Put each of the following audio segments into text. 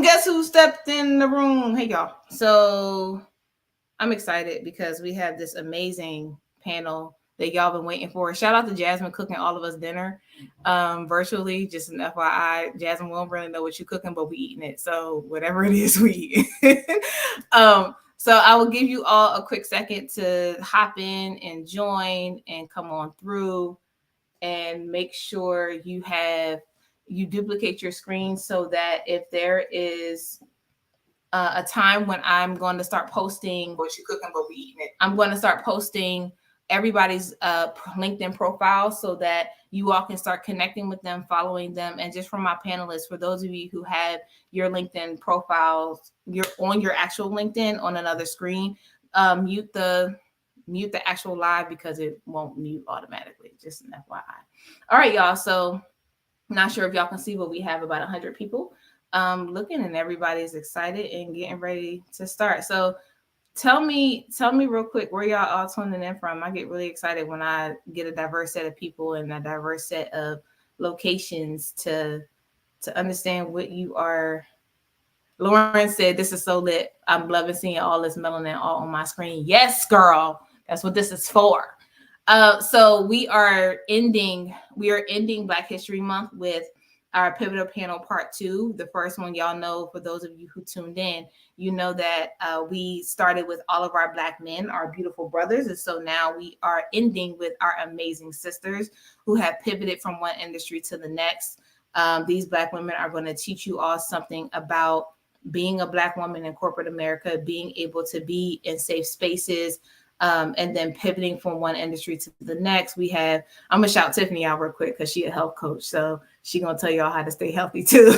guess who stepped in the room? Hey, y'all. So I'm excited because we have this amazing panel that y'all been waiting for. Shout out to Jasmine cooking all of us dinner virtually. Just an FYI, Jasmine won't really know what you're cooking, but we eating it. So whatever it is, we eat. So I will give you all a quick second to hop in and join and come on through and make sure you duplicate your screen so that if there is a time when I'm going to start posting what you cooking, but we eating it. I'm going to start posting everybody's LinkedIn profile so that you all can start connecting with them, following them. And just from my panelists, for those of you who have your LinkedIn profiles, you're on your actual LinkedIn on another screen, mute the actual live because it won't mute automatically. Just an FYI. All right, y'all. So not sure if y'all can see, but we have about 100 people looking, and everybody's excited and getting ready to start. So tell me real quick where y'all all tuning in from. I get really excited when I get a diverse set of people and a diverse set of locations to understand what you are. Lauren said, "This is so lit. I'm loving seeing all this melanin all on my screen." Yes, girl. That's what this is for. So we are ending Black History Month with our pivotal panel part 2. The first one, y'all know, for those of you who tuned in, you know that we started with all of our Black men, our beautiful brothers. And so now we are ending with our amazing sisters who have pivoted from one industry to the next. These Black women are going to teach you all something about being a Black woman in corporate America, being able to be in safe spaces, and then pivoting from one industry to the next. I'm gonna shout Tiffany out real quick because she's a health coach, so she's gonna tell y'all how to stay healthy too.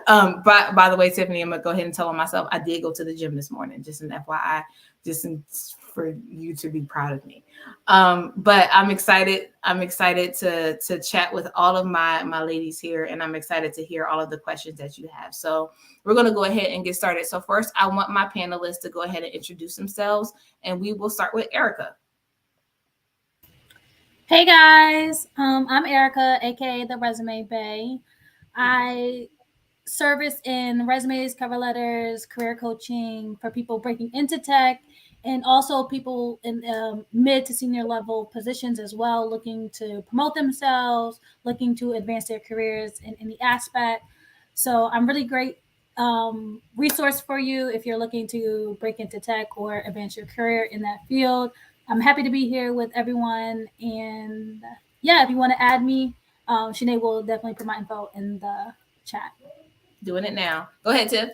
By the way, Tiffany, I'm gonna go ahead and tell myself I did go to the gym this morning, just an FYI, for you to be proud of me. But I'm excited to chat with all of my ladies here, and I'm excited to hear all of the questions that you have. So we're going to go ahead and get started. So first, I want my panelists to go ahead and introduce themselves, and we will start with Erica. Hey guys, I'm Erica, aka the Resume Bay. I service in resumes, cover letters, career coaching for people breaking into tech, and also people in mid to senior level positions as well, looking to promote themselves, looking to advance their careers in any aspect. So I'm really great resource for you if you're looking to break into tech or advance your career in that field. I'm happy to be here with everyone, and yeah, if you want to add me, Sinead will definitely put my info in the chat. Doing it now. Go ahead, Tiff.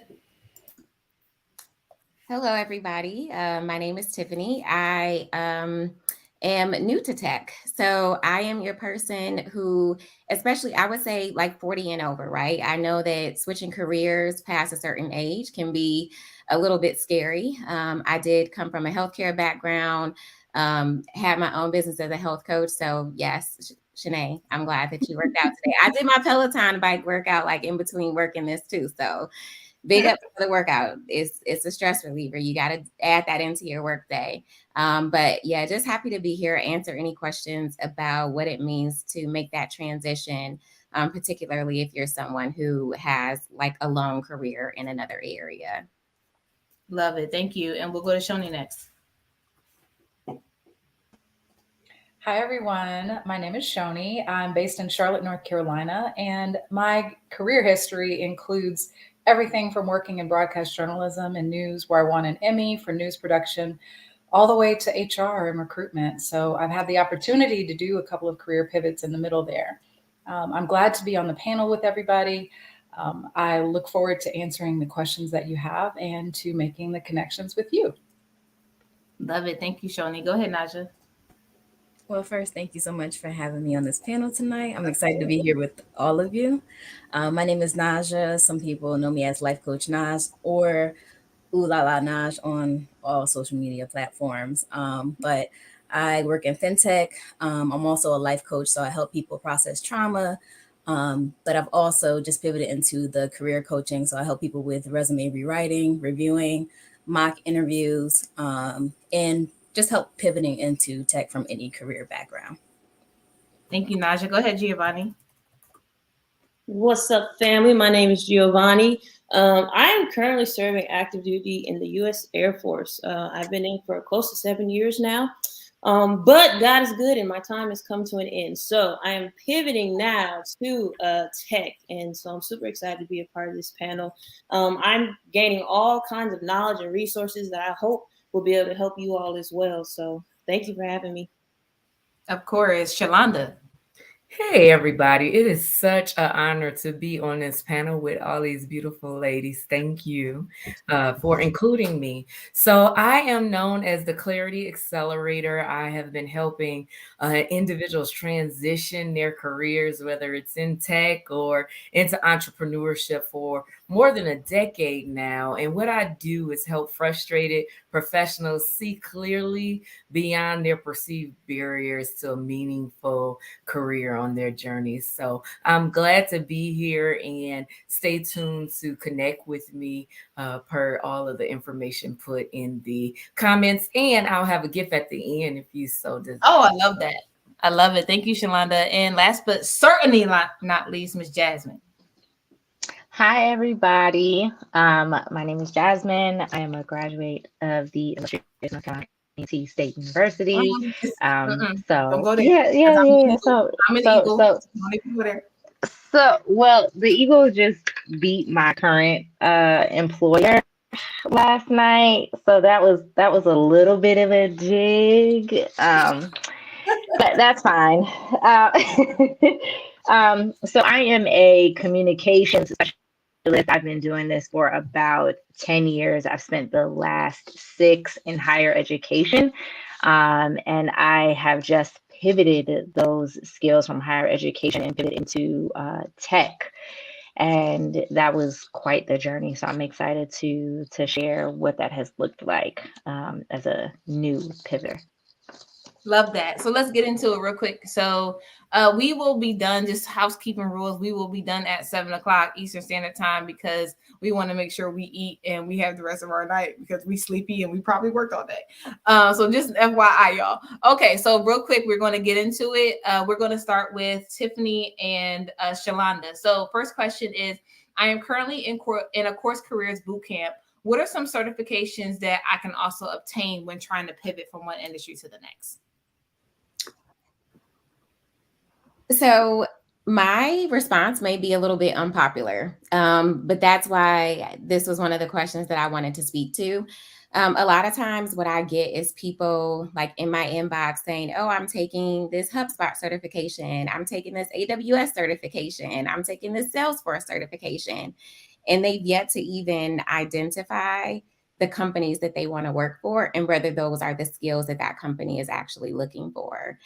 Hello, everybody. My name is Tiffany. I am new to tech. So I am your person who, especially I would say like 40 and over, right? I know that switching careers past a certain age can be a little bit scary. I did come from a healthcare background, had my own business as a health coach. So yes, Shanae, I'm glad that you worked out today. I did my Peloton bike workout like in between working this too. So big up for the workout. It's a stress reliever. You got to add that into your work day. But yeah, just happy to be here, answer any questions about what it means to make that transition, particularly if you're someone who has like a long career in another area. Love it. Thank you. And we'll go to Shoni next. Hi, everyone. My name is Shoni. I'm based in Charlotte, North Carolina, and my career history includes everything from working in broadcast journalism and news, where I won an Emmy for news production, all the way to HR and recruitment. So I've had the opportunity to do a couple of career pivots in the middle there. I'm glad to be on the panel with everybody. I look forward to answering the questions that you have and to making the connections with you. Love it. Thank you, Shoni. Go ahead, Naja. Well, first, thank you so much for having me on this panel tonight. I'm excited to be here with all of you. My name is Naja. Some people know me as Life Coach Naj or Ooh La La Naj on all social media platforms. But I work in fintech. I'm also a life coach, so I help people process trauma. But I've also just pivoted into the career coaching. So I help people with resume rewriting, reviewing, mock interviews, and just help pivoting into tech from any career background. Thank you, Naja. Go ahead, Giovanni. What's up, family? My name is Giovanni. I am currently serving active duty in the U.S. Air Force. I've been in for close to 7 years now. But God is good and my time has come to an end. So I am pivoting now to tech. And so I'm super excited to be a part of this panel. I'm gaining all kinds of knowledge and resources that I hope will be able to help you all as well. So thank you for having me. Of course, Shalonda. Hey, everybody. It is such an honor to be on this panel with all these beautiful ladies. Thank you for including me. So, I am known as the Clarity Accelerator. I have been helping individuals transition their careers, whether it's in tech or into entrepreneurship, for more than a decade now. And what I do is help frustrated professionals see clearly beyond their perceived barriers to a meaningful career on their journey. So I'm glad to be here, and stay tuned to connect with me per all of the information put in the comments. And I'll have a gift at the end if you so desire. Oh, I love that. I love it. Thank you, Shalonda. And last but certainly not least, Miss Jasmine. Hi, everybody. My name is Jasmine. I am a graduate of the illustrious North Carolina State University. Don't So go there. yeah. So I'm an Eagle. Don't even go there. well, the Eagles just beat my current employer last night, so that was a little bit of a jig. But that's fine. So I am a communications specialist. I've been doing this for about 10 years. I've spent the last 6 in higher education. And I have just pivoted those skills from higher education and pivoted into tech. And that was quite the journey. So I'm excited to share what that has looked like as a new pivot. Love that. So let's get into it real quick. So we will be done, just housekeeping rules. We will be done at 7:00 Eastern Standard Time because we want to make sure we eat and we have the rest of our night because we sleepy and we probably worked all day. So just FYI, y'all. Okay, so real quick, we're going to get into it. We're going to start with Tiffany and Shalonda. So first question is, I am currently in a course careers boot camp. What are some certifications that I can also obtain when trying to pivot from one industry to the next? So my response may be a little bit unpopular, but that's why this was one of the questions that I wanted to speak to. A lot of times what I get is people like in my inbox saying, oh, I'm taking this HubSpot certification. I'm taking this AWS certification. I'm taking this Salesforce certification. And they've yet to even identify the companies that they want to work for and whether those are the skills that that company is actually looking for.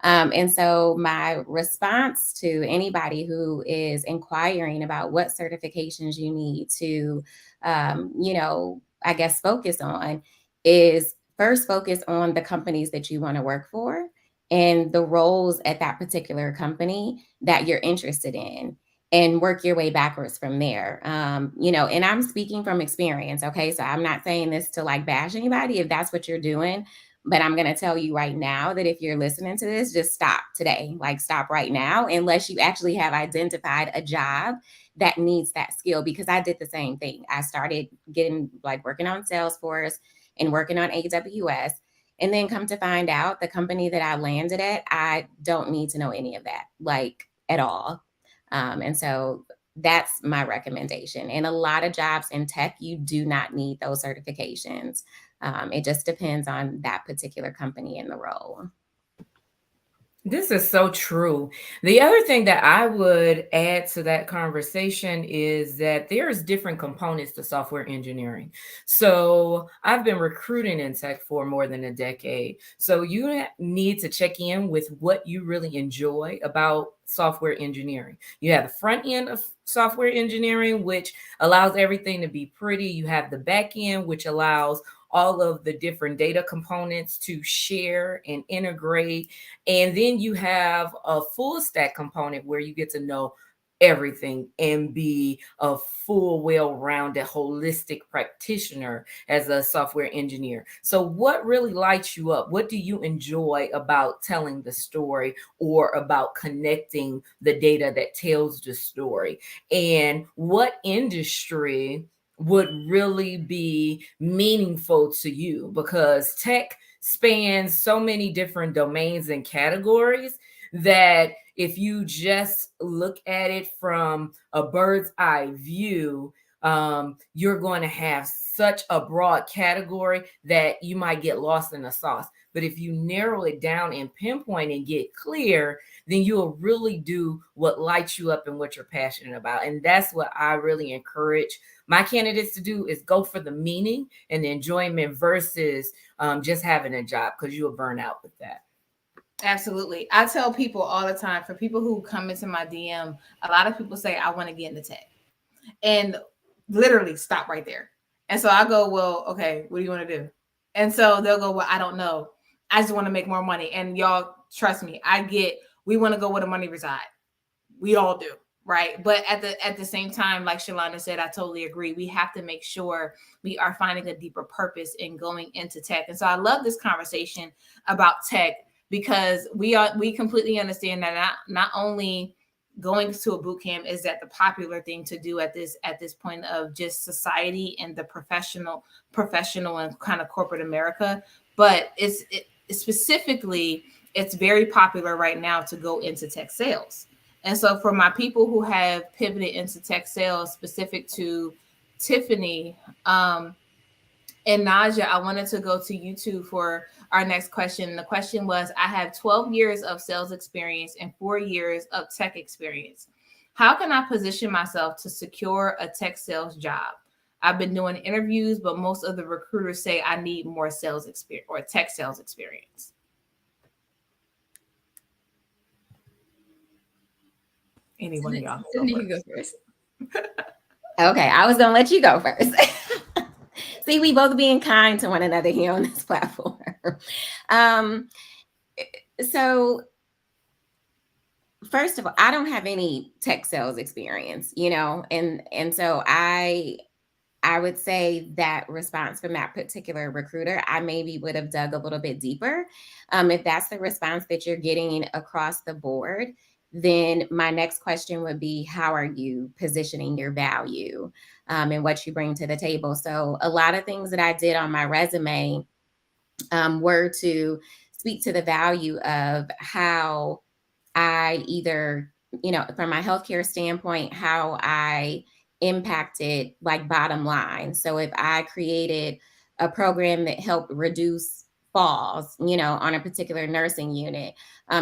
And so my response to anybody who is inquiring about what certifications you need to, I guess, focus on is first focus on the companies that you want to work for and the roles at that particular company that you're interested in, and work your way backwards from there. And I'm speaking from experience. Okay. So I'm not saying this to like bash anybody if that's what you're doing, but I'm going to tell you right now that if you're listening to this, just stop today, like stop right now, unless you actually have identified a job that needs that skill, because I did the same thing. I started working on Salesforce and working on AWS. And then come to find out the company that I landed at, I don't need to know any of that, like at all. And so that's my recommendation. And a lot of jobs in tech, you do not need those certifications. It just depends on that particular company and the role. This is so true. The other thing that I would add to that conversation is that there's different components to software engineering. So I've been recruiting in tech for more than a decade. So you need to check in with what you really enjoy about software engineering. You have the front end of software engineering, which allows everything to be pretty. You have the back end, which allows all of the different data components to share and integrate. And then you have a full stack component where you get to know everything and be a full, well-rounded, holistic practitioner as a software engineer. So what really lights you up? What do you enjoy about telling the story or about connecting the data that tells the story? And what industry would really be meaningful to you? Because tech spans so many different domains and categories that if you just look at it from a bird's eye view, you're going to have such a broad category that you might get lost in the sauce. But if you narrow it down and pinpoint and get clear, then you'll really do what lights you up and what you're passionate about. And that's what I really encourage my candidates to do, is go for the meaning and the enjoyment versus just having a job, because you'll burn out with that. Absolutely. I tell people all the time, for people who come into my DM, a lot of people say, I want to get into tech, and literally stop right there. And so I go, well, okay, what do you want to do? And so they'll go, well, I don't know. I just want to make more money. And y'all, trust me, we want to go where the money reside. We all do. Right. But at the same time, like Shalonda said, I totally agree. We have to make sure we are finding a deeper purpose in going into tech. And so I love this conversation about tech, because we completely understand that not only going to a boot camp is that the popular thing to do at this point of just society and the professional and kind of corporate America, but specifically, it's very popular right now to go into tech sales. And so for my people who have pivoted into tech sales, specific to Tiffany and Naja, I wanted to go to you two for our next question. The question was, I have 12 years of sales experience and 4 years of tech experience. How can I position myself to secure a tech sales job? I've been doing interviews, but most of the recruiters say I need more sales experience or tech sales experience. Anyone of y'all? You can go first. Okay, I was gonna let you go first. See, we both being kind to one another here on this platform. So first of all, I don't have any tech sales experience, and so I would say that response from that particular recruiter, I maybe would have dug a little bit deeper. If that's the response that you're getting across the board, then my next question would be, how are you positioning your value and what you bring to the table? So a lot of things that I did on my resume were to speak to the value of how I either, from my healthcare standpoint, how I impacted like bottom line. So if I created a program that helped reduce falls, on a particular nursing unit.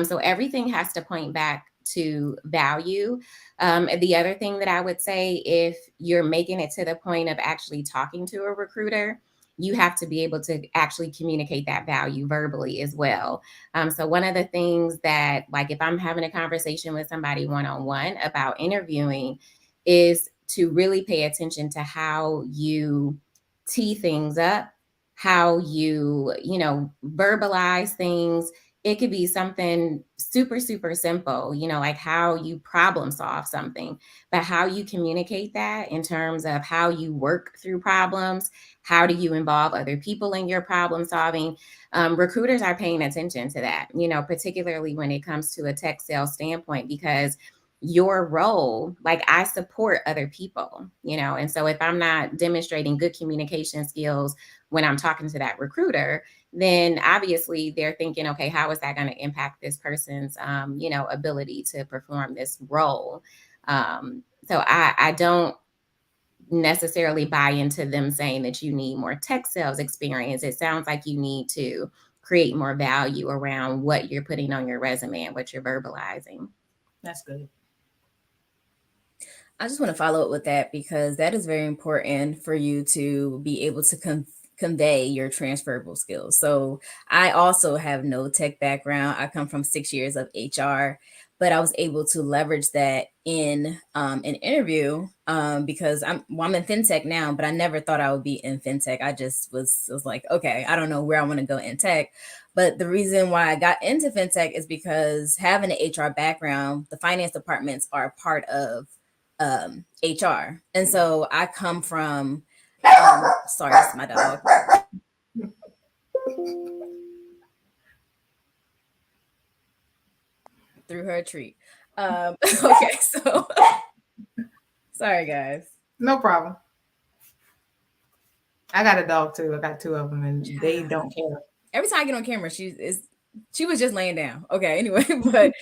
So everything has to point back to value. The other thing that I would say, if you're making it to the point of actually talking to a recruiter, you have to be able to actually communicate that value verbally as well. So one of the things that, like, if I'm having a conversation with somebody one-on-one about interviewing, is to really pay attention to how you tee things up, how you, verbalize things. It could be something super, super simple, like how you problem solve something, but how you communicate that in terms of how you work through problems, how do you involve other people in your problem solving? Recruiters are paying attention to that, particularly when it comes to a tech sales standpoint, because your role, like, I support other people, and so if I'm not demonstrating good communication skills when I'm talking to that recruiter, then obviously they're thinking, okay, how is that going to impact this person's, ability to perform this role? So I don't necessarily buy into them saying that you need more tech sales experience. It sounds like you need to create more value around what you're putting on your resume and what you're verbalizing. That's good. I just want to follow up with that, because that is very important for you to be able to convey your transferable skills. So I also have no tech background. I come from 6 years of HR, but I was able to leverage that in an interview because I'm in fintech now, but I never thought I would be in fintech. I just was like, okay, I don't know where I want to go in tech, But the reason why I got into fintech is because having an HR background, the finance departments are a part of HR. And so I come from, sorry, that's my dog. Threw her a treat. Okay, so sorry, guys. No problem. I got a dog too. I got 2 of them, and they don't care. Every time I get on camera, she was just laying down. Okay, anyway, but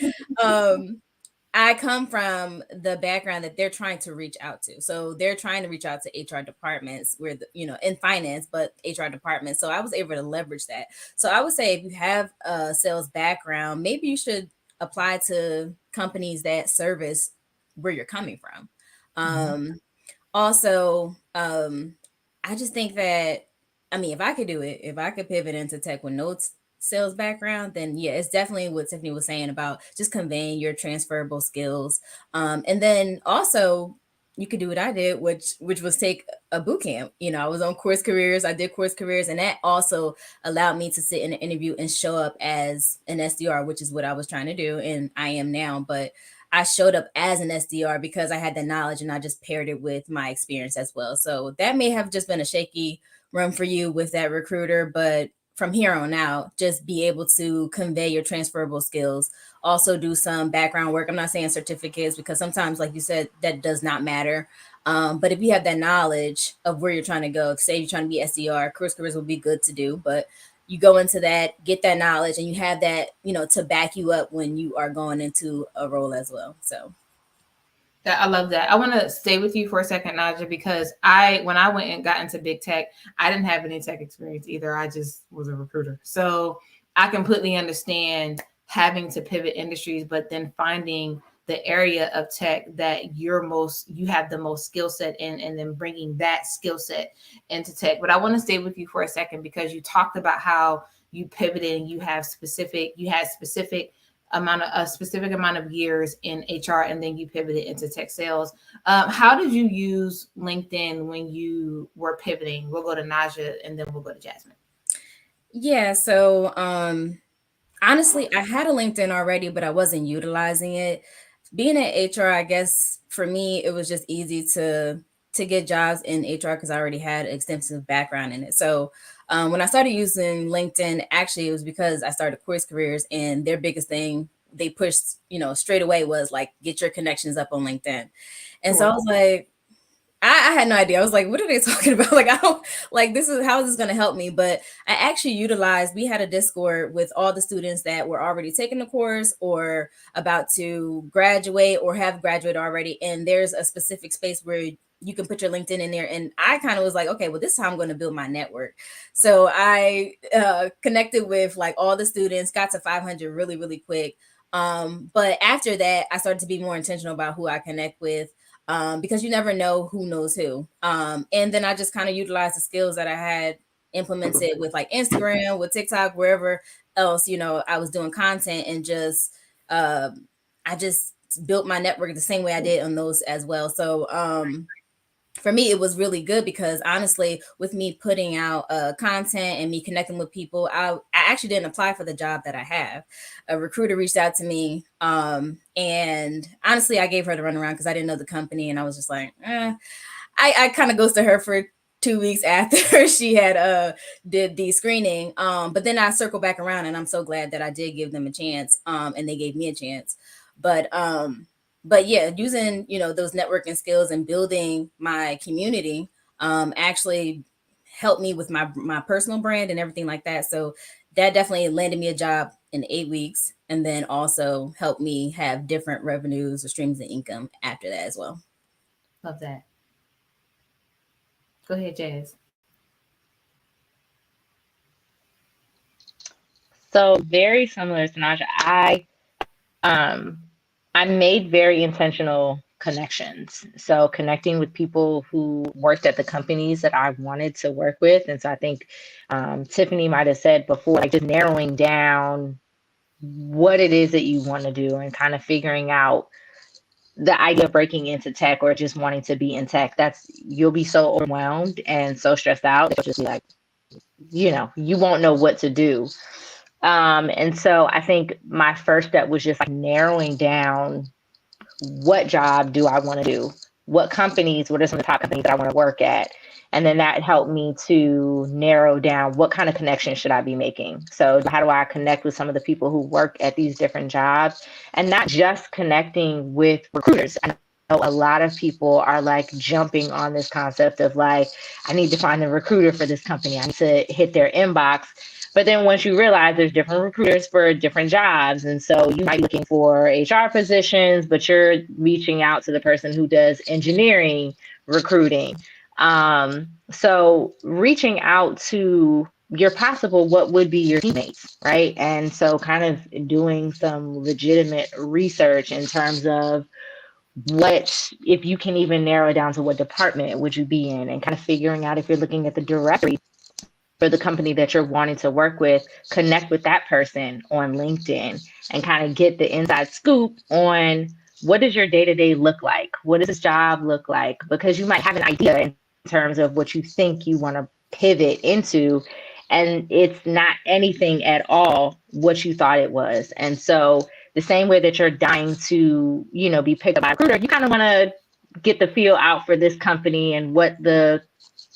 I come from the background that they're trying to reach out to. So they're trying to reach out to HR departments where, in finance, but HR departments. So I was able to leverage that. So I would say if you have a sales background, maybe you should apply to companies that service where you're coming from. Also, I just think that, if I could do it, if I could pivot into tech with no sales background, then yeah, it's definitely what Tiffany was saying about just conveying your transferable skills. And then also you could do what I did, which was take a boot camp. I was on Course Careers. I did Course Careers, and that also allowed me to sit in an interview and show up as an SDR, which is what I was trying to do, and I am now. But I showed up as an SDR because I had the knowledge and I just paired it with my experience as well. So that may have just been a shaky run for you with that recruiter, but from here on out, just be able to convey your transferable skills. Also do some background work. I'm not saying certificates because sometimes, like you said, that does not matter. But if you have that knowledge of where you're trying to go, say you're trying to be SDR, Course Careers will be good to do. But you go into that, get that knowledge, and you have that, to back you up when you are going into a role as well. So. I love that. I want to stay with you for a second, Naja, because when I went and got into big tech, I didn't have any tech experience either. I just was a recruiter. So I completely understand having to pivot industries, but then finding the area of tech that you have the most skill set in, and then bringing that skill set into tech. But I want to stay with you for a second because you talked about how you pivoted and you had specific a specific amount of years in HR, and then you pivoted into tech sales. How did you use LinkedIn when you were pivoting? We'll go to Naja and then we'll go to Jasmine. Yeah. So honestly, I had a LinkedIn already, but I wasn't utilizing it. Being in HR, I guess for me, it was just easy to get jobs in HR because I already had extensive background in it. So when I started using LinkedIn, actually, it was because I started Course Careers, and their biggest thing they pushed, straight away was like, get your connections up on LinkedIn. And so I was like, I had no idea. I was like, what are they talking about? Like, I don't like, how is this going to help me? But I actually we had a Discord with all the students that were already taking the course or about to graduate or have graduated already. And there's a specific space where you can put your LinkedIn in there. And I kind of was like, okay, well, this is how I'm going to build my network. So I connected with like all the students, got to 500 really, really quick. But after that, I started to be more intentional about who I connect with. Because you never know who knows who. And then I just kind of utilized the skills that I had implemented with like Instagram, with TikTok, wherever else, I was doing content, and just, I just built my network the same way I did on those as well. So, for me, it was really good because honestly, with me putting out content and me connecting with people, I actually didn't apply for the job that I have. A recruiter reached out to me, and honestly, I gave her the runaround because I didn't know the company, and I was just like, I kind of ghosted her for 2 weeks after she had did the screening. But then I circled back around, and I'm so glad that I did give them a chance, and they gave me a chance. But yeah, using, those networking skills and building my community actually helped me with my personal brand and everything like that. So that definitely landed me a job in 8 weeks, and then also helped me have different revenues or streams of income after that as well. Love that. Go ahead, Jazz. So very similar to Naja, I made very intentional connections. So connecting with people who worked at the companies that I wanted to work with. And so I think Tiffany might have said before, like just narrowing down what it is that you want to do and kind of figuring out the idea of breaking into tech or just wanting to be in tech. You'll be so overwhelmed and so stressed out. It'll just be like, you won't know what to do. And so I think my first step was just like narrowing down what job do I want to do? What companies, what are some of the top companies that I want to work at? And then that helped me to narrow down what kind of connections should I be making. So how do I connect with some of the people who work at these different jobs, and not just connecting with recruiters. I know a lot of people are like jumping on this concept of like, I need to find a recruiter for this company. I need to hit their inbox. But then once you realize there's different recruiters for different jobs, and so you might be looking for HR positions, but you're reaching out to the person who does engineering recruiting. So reaching out to your possible, what would be your teammates, right? And so kind of doing some legitimate research in terms of what, if you can even narrow down to what department would you be in, and kind of figuring out if you're looking at the directory for the company that you're wanting to work with, connect with that person on LinkedIn and kind of get the inside scoop on what does your day-to-day look like? What does this job look like? Because you might have an idea in terms of what you think you want to pivot into, and it's not anything at all what you thought it was. And so the same way that you're dying to, be picked up by a recruiter, you kind of want to get the feel out for this company and what the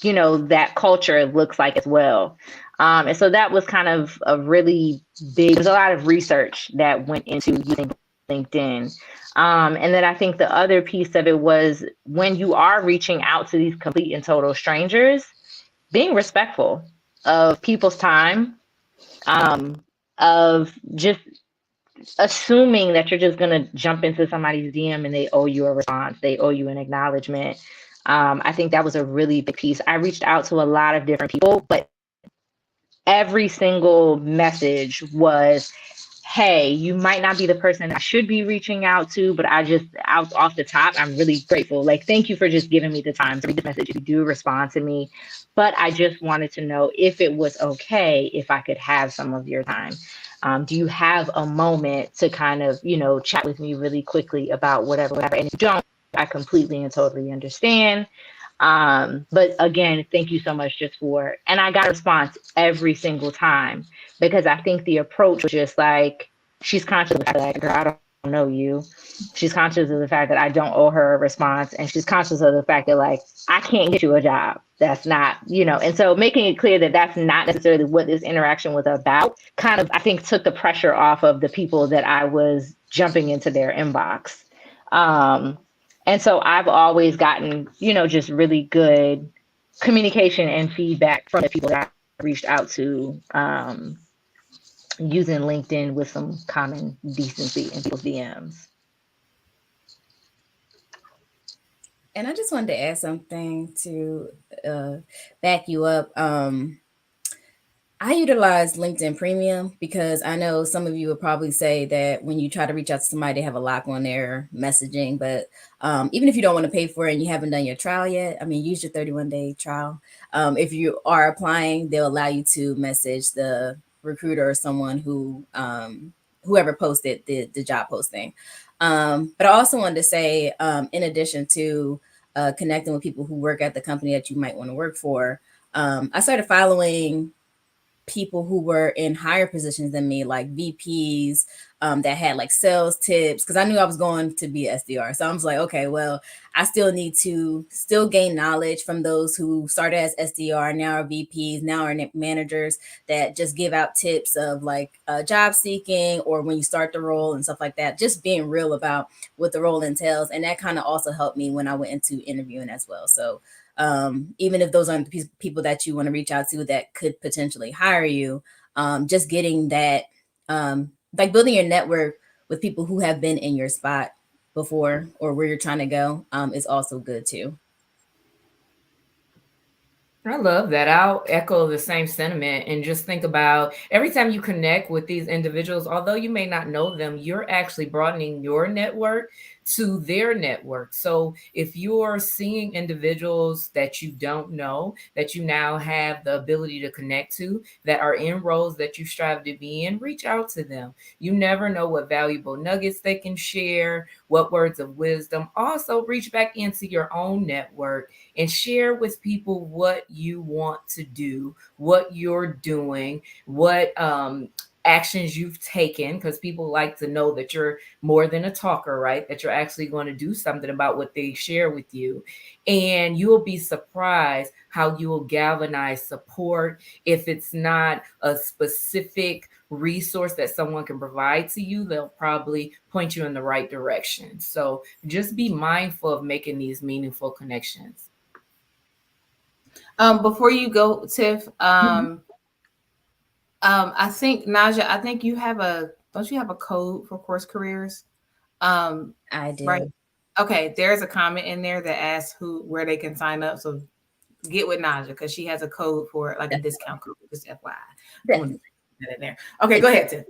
that culture looks like as well. And so that was kind of a really big, there's a lot of research that went into using LinkedIn. And then I think the other piece of it was, when you are reaching out to these complete and total strangers, being respectful of people's time, of just assuming that you're just going to jump into somebody's DM and they owe you a response, they owe you an acknowledgement. I think that was a really big piece. I reached out to a lot of different people, but every single message was, hey, you might not be the person I should be reaching out to, but out off the top, I'm really grateful. Like, thank you for just giving me the time to read the message. If you do respond to me, but I just wanted to know if it was okay if I could have some of your time. Do you have a moment to kind of, chat with me really quickly about whatever. And if you don't, I completely and totally understand. But again, thank you so much and I got a response every single time, because I think the approach was just like, she's conscious of the fact that, girl, I don't know you. She's conscious of the fact that I don't owe her a response. And she's conscious of the fact that, like, I can't get you a job. That's not, and so making it clear that that's not necessarily what this interaction was about kind of, I think, took the pressure off of the people that I was jumping into their inbox. And so I've always gotten, just really good communication and feedback from the people that I reached out to, using LinkedIn with some common decency in people's DMs. And I just wanted to add something to back you up. I utilize LinkedIn Premium because I know some of you would probably say that when you try to reach out to somebody, they have a lock on their messaging. But even if you don't want to pay for it and you haven't done your trial yet, use your 31-day trial. If you are applying, they'll allow you to message the recruiter or someone who whoever posted the job posting. But I also wanted to say, in addition to connecting with people who work at the company that you might want to work for, I started following people who were in higher positions than me, like VPs that had like sales tips, because I knew I was going to be SDR. So I was like, okay, well, I still need to gain knowledge from those who started as SDR, now are VPs, now are managers, that just give out tips of like job seeking or when you start the role and stuff like that, just being real about what the role entails. And that kind of also helped me when I went into interviewing as well. So even if those aren't the people that you want to reach out to that could potentially hire you, just getting that, like building your network with people who have been in your spot before or where you're trying to go, is also good too. I love that. I'll echo the same sentiment and just think about every time you connect with these individuals, although you may not know them, you're actually broadening your network to their network. So if you're seeing individuals that you don't know, that you now have the ability to connect to, that are in roles that you strive to be in, reach out to them. You never know what valuable nuggets they can share, what words of wisdom. Also, reach back into your own network and share with people what you want to do, what you're doing, what actions you've taken, because people like to know that you're more than a talker, right? That you're actually going to do something about what they share with you. And you will be surprised how you will galvanize support. If it's not a specific resource that someone can provide to you, they'll probably point you in the right direction. So just be mindful of making these meaningful connections. Before you go, Tiff, I think Naja, I think you have don't you have a code for Course Careers? I do. Right. Okay, there's a comment in there that asks where they can sign up. So get with Naja because she has a code for it, like a discount code. Just FYI. I want to put that in there. Okay, go ahead, Tiff.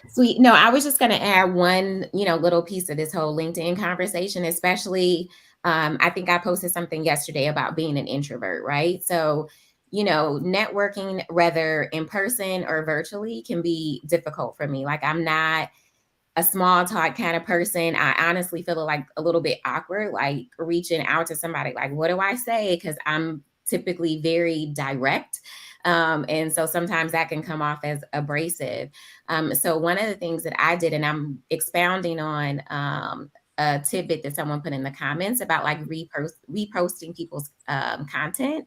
Sweet. No, I was just going to add one, little piece of this whole LinkedIn conversation, especially. I think I posted something yesterday about being an introvert, right? So, networking, whether in person or virtually, can be difficult for me. Like, I'm not a small talk kind of person. I honestly feel like a little bit awkward, like reaching out to somebody, like, what do I say? Because I'm typically very direct. And so sometimes that can come off as abrasive. So one of the things that I did, and I'm expounding on a tidbit that someone put in the comments about like reposting people's content.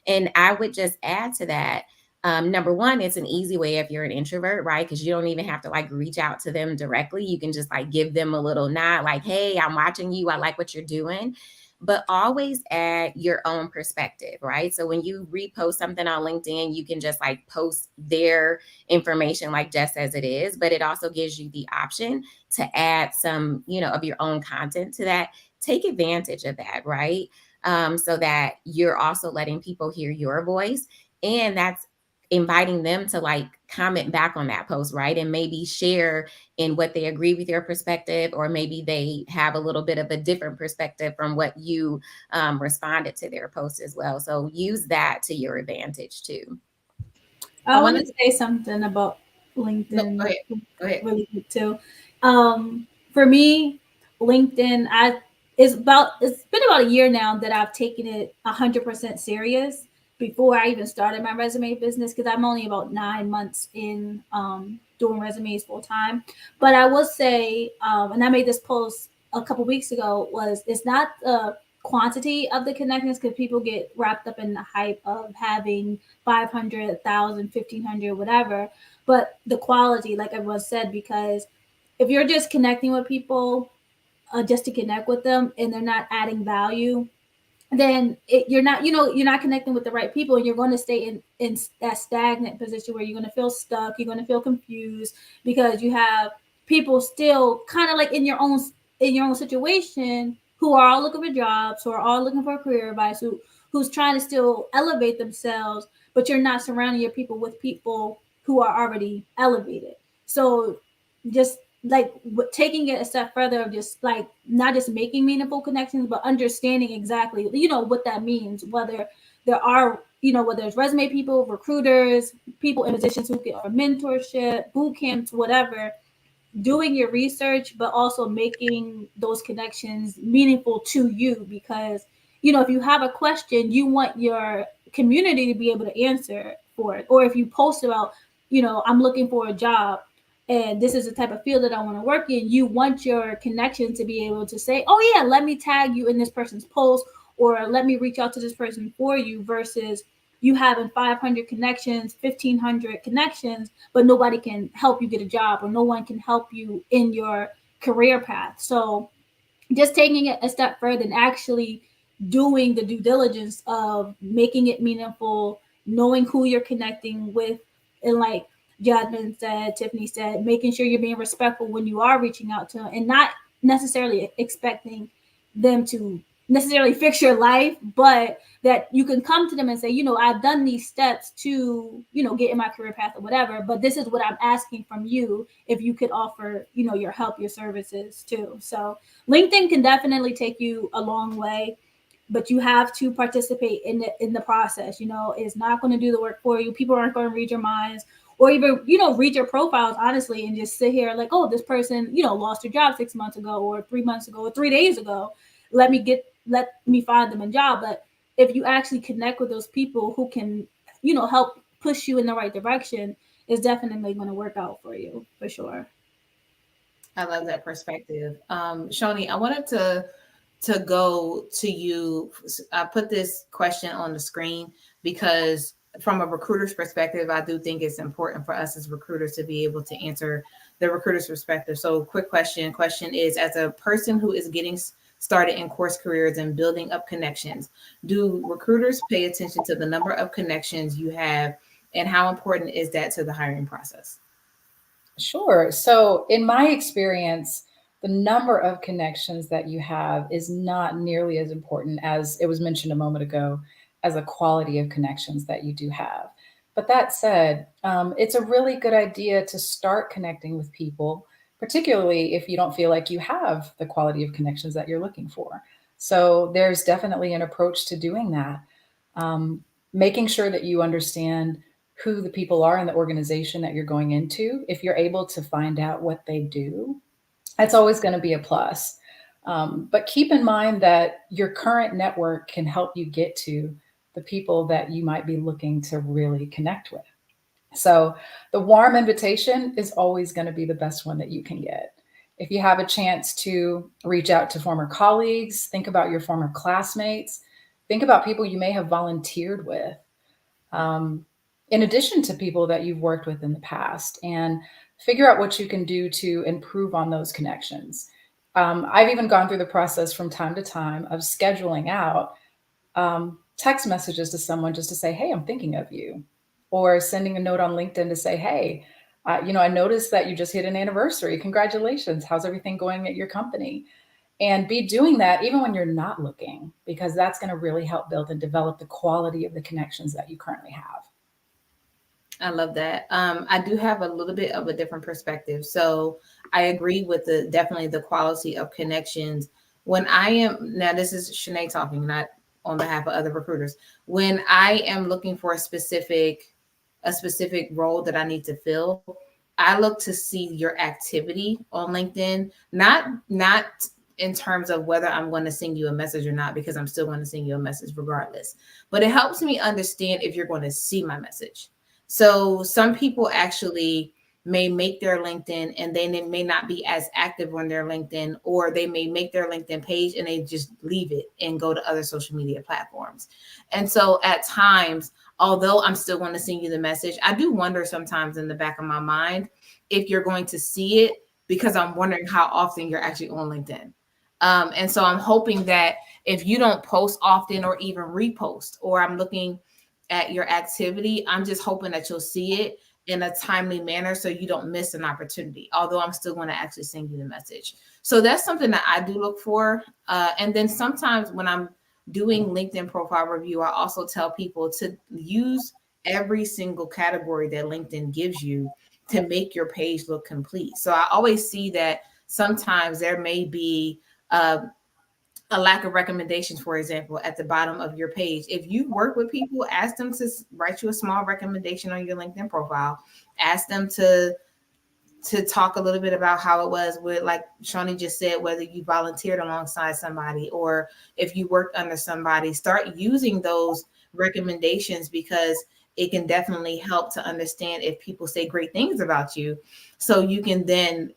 And I would just add to that. Number one, it's an easy way if you're an introvert, right? Because you don't even have to like reach out to them directly. You can just like give them a little nod, like, hey, I'm watching you. I like what you're doing. But always add your own perspective, right? So when you repost something on LinkedIn, you can just like post their information like just as it is, but it also gives you the option to add some, of your own content to that. Take advantage of that, right? So that you're also letting people hear your voice. And that's inviting them to like comment back on that post, right? And maybe share in what they agree with your perspective, or maybe they have a little bit of a different perspective from what you responded to their post as well. So use that to your advantage too. I want to say something about LinkedIn. No, go ahead. Really quick too. For me, LinkedIn, it's been about a year now that I've taken it 100% serious before I even started my resume business, because I'm only about 9 months in doing resumes full time. But I will say, and I made this post a couple weeks ago, it's not the quantity of the connections, because people get wrapped up in the hype of having 500, 1,000, 1,500, whatever, but the quality, like everyone said, because if you're just connecting with people just to connect with them and they're not adding value, then you're not connecting with the right people, and you're going to stay in that stagnant position where you're going to feel stuck. You're going to feel confused because you have people still kind of like in your own situation who are all looking for jobs, who are all looking for career advice, who's trying to still elevate themselves, but you're not surrounding your people with people who are already elevated. So just like taking it a step further of just like not just making meaningful connections, but understanding exactly, what that means, whether there are, whether it's resume people, recruiters, people in positions who get our mentorship, boot camps, whatever, doing your research, but also making those connections meaningful to you, because, if you have a question, you want your community to be able to answer for it. Or if you post about, I'm looking for a job, and this is the type of field that I want to work in, you want your connection to be able to say, oh yeah, let me tag you in this person's post, or let me reach out to this person for you, versus you having 500 connections, 1,500 connections, but nobody can help you get a job, or no one can help you in your career path. So just taking it a step further and actually doing the due diligence of making it meaningful, knowing who you're connecting with, and like Jasmine said, Tiffany said, making sure you're being respectful when you are reaching out to them, and not necessarily expecting them to necessarily fix your life, but that you can come to them and say, I've done these steps to, get in my career path or whatever, but this is what I'm asking from you, if you could offer, your help, your services too. So LinkedIn can definitely take you a long way, but you have to participate in the process. It's not going to do the work for you. People aren't going to read your minds, or even, read your profiles, honestly, and just sit here like, oh, this person, lost their job 6 months ago, or 3 months ago, or 3 days ago. Let me find them a job. But if you actually connect with those people who can, help push you in the right direction, is definitely going to work out for you for sure. I love that perspective. Shoni, I wanted to go to you. I put this question on the screen because from a recruiter's perspective, I do think it's important for us as recruiters to be able to answer the recruiter's perspective. So quick question. Question is, as a person who is getting started in course careers and building up connections, do recruiters pay attention to the number of connections you have, and how important is that to the hiring process? Sure. So, in my experience, the number of connections that you have is not nearly as important as it was mentioned a moment ago as the quality of connections that you do have. But that said, it's a really good idea to start connecting with people, particularly if you don't feel like you have the quality of connections that you're looking for. So, there's definitely an approach to doing that. Making sure that you understand who the people are in the organization that you're going into. If you're able to find out what they do, that's always going to be a plus. But keep in mind that your current network can help you get to the people that you might be looking to really connect with. So the warm invitation is always going to be the best one that you can get. If you have a chance to reach out to former colleagues, think about your former classmates, think about people you may have volunteered with. In addition to people that you've worked with in the past, and figure out what you can do to improve on those connections. I've even gone through the process from time to time of scheduling out text messages to someone just to say, hey, I'm thinking of you, or sending a note on LinkedIn to say, hey, I noticed that you just hit an anniversary. Congratulations. How's everything going at your company? And be doing that even when you're not looking, because that's going to really help build and develop the quality of the connections that you currently have. I love that. I do have a little bit of a different perspective. So I agree with definitely the quality of connections. When I am, now this is Shanae talking, not on behalf of other recruiters. When I am looking for a specific role that I need to fill, I look to see your activity on LinkedIn, not in terms of whether I'm going to send you a message or not, because I'm still going to send you a message regardless. But it helps me understand if you're going to see my message. So some people actually may make their LinkedIn and then they may not be as active on their LinkedIn, or they may make their LinkedIn page and they just leave it and go to other social media platforms. And so at times, although I'm still going to send you the message, I do wonder sometimes in the back of my mind if you're going to see it, because I'm wondering how often you're actually on LinkedIn. And so I'm hoping that if you don't post often or even repost, or I'm looking at your activity, I'm just hoping that you'll see it in a timely manner so you don't miss an opportunity, although I'm still going to actually send you the message. So that's something that I do look for. And then sometimes when I'm doing LinkedIn profile review, I also tell people to use every single category that LinkedIn gives you to make your page look complete. So I always see that sometimes there may be a lack of recommendations, for example, at the bottom of your page. If you work with people, ask them to write you a small recommendation on your LinkedIn profile. Ask them to talk a little bit about how it was with, like Shoni just said, whether you volunteered alongside somebody or if you worked under somebody. Start using those recommendations, because it can definitely help to understand if people say great things about you. So you can then,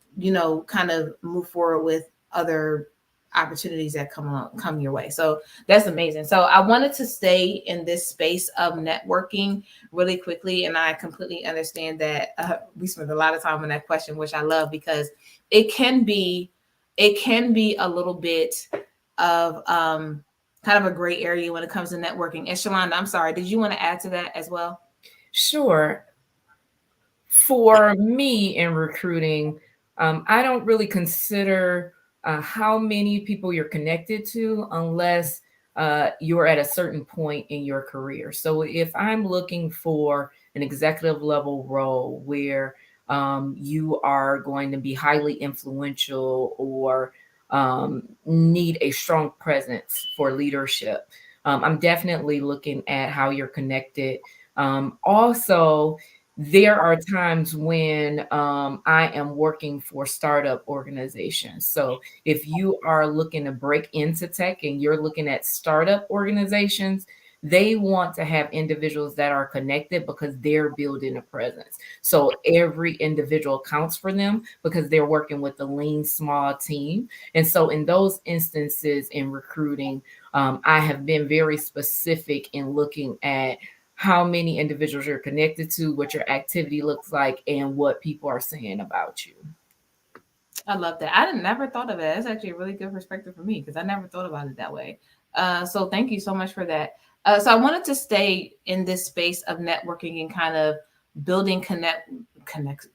kind of move forward with other opportunities that come your way. So that's amazing. So I wanted to stay in this space of networking really quickly. And I completely understand that we spent a lot of time on that question, which I love, because it can be a little bit of kind of a gray area when it comes to networking. And Shalonda, I'm sorry, did you want to add to that as well? Sure. For me in recruiting, I don't really consider how many people you're connected to unless you're at a certain point in your career. So if I'm looking for an executive level role where you are going to be highly influential or need a strong presence for leadership, I'm definitely looking at how you're connected. Also, there are times when I am working for startup organizations. So if you are looking to break into tech and you're looking at startup organizations, they want to have individuals that are connected because they're building a presence. So every individual counts for them because they're working with a lean, small team. And so in those instances in recruiting, I have been very specific in looking at how many individuals you're connected to, what your activity looks like, and what people are saying about you. I love that. I never thought of it. That's actually a really good perspective for me because I never thought about it that way. So thank you so much for that. So I wanted to stay in this space of networking and kind of building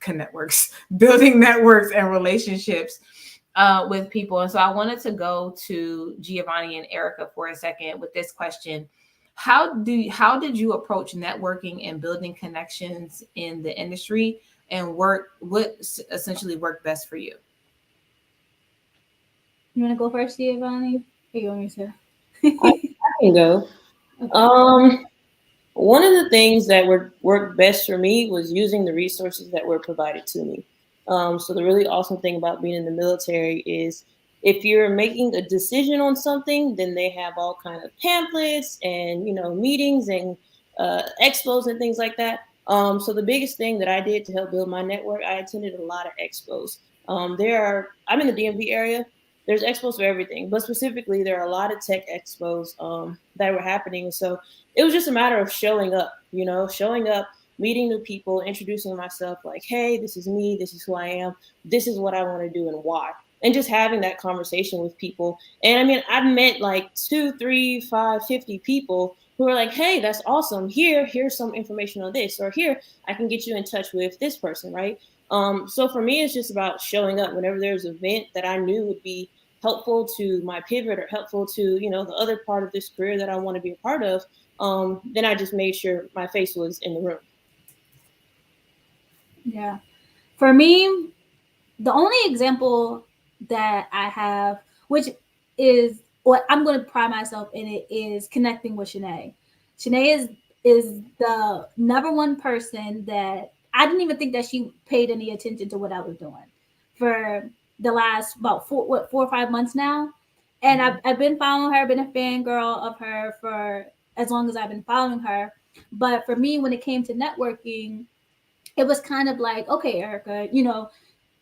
networks, building networks and relationships with people. And so I wanted to go to Giovanni and Erica for a second with this question. How did you approach networking and building connections in the industry, and what essentially worked best for you? You want to go first, Giovanni? Or you want me to? I can go. One of the things that worked best for me was using the resources that were provided to me. So the really awesome thing about being in the military is if you're making a decision on something, then they have all kind of pamphlets and meetings and expos and things like that. So the biggest thing that I did to help build my network, I attended a lot of expos. I'm in the DMV area. There's expos for everything, but specifically there are a lot of tech expos that were happening. So it was just a matter of showing up, meeting new people, introducing myself like, hey, this is me, this is who I am, this is what I want to do and why. And just having that conversation with people. And I mean, I've met like 2, 3, 5, 50 people who are like, hey, that's awesome. Here's some information on this, or here, I can get you in touch with this person, right? So for me, it's just about showing up whenever there's an event that I knew would be helpful to my pivot or helpful to, the other part of this career that I want to be a part of. Then I just made sure my face was in the room. Yeah. For me, the only example that I have, which is what I'm going to pride myself in it, is connecting with Shanae. Shanae is the number one person that I didn't even think that she paid any attention to what I was doing for the last about 4 or 5 months now. And I've been following her, been a fangirl of her for as long as I've been following her. But for me, when it came to networking, it was kind of like, okay, Erica,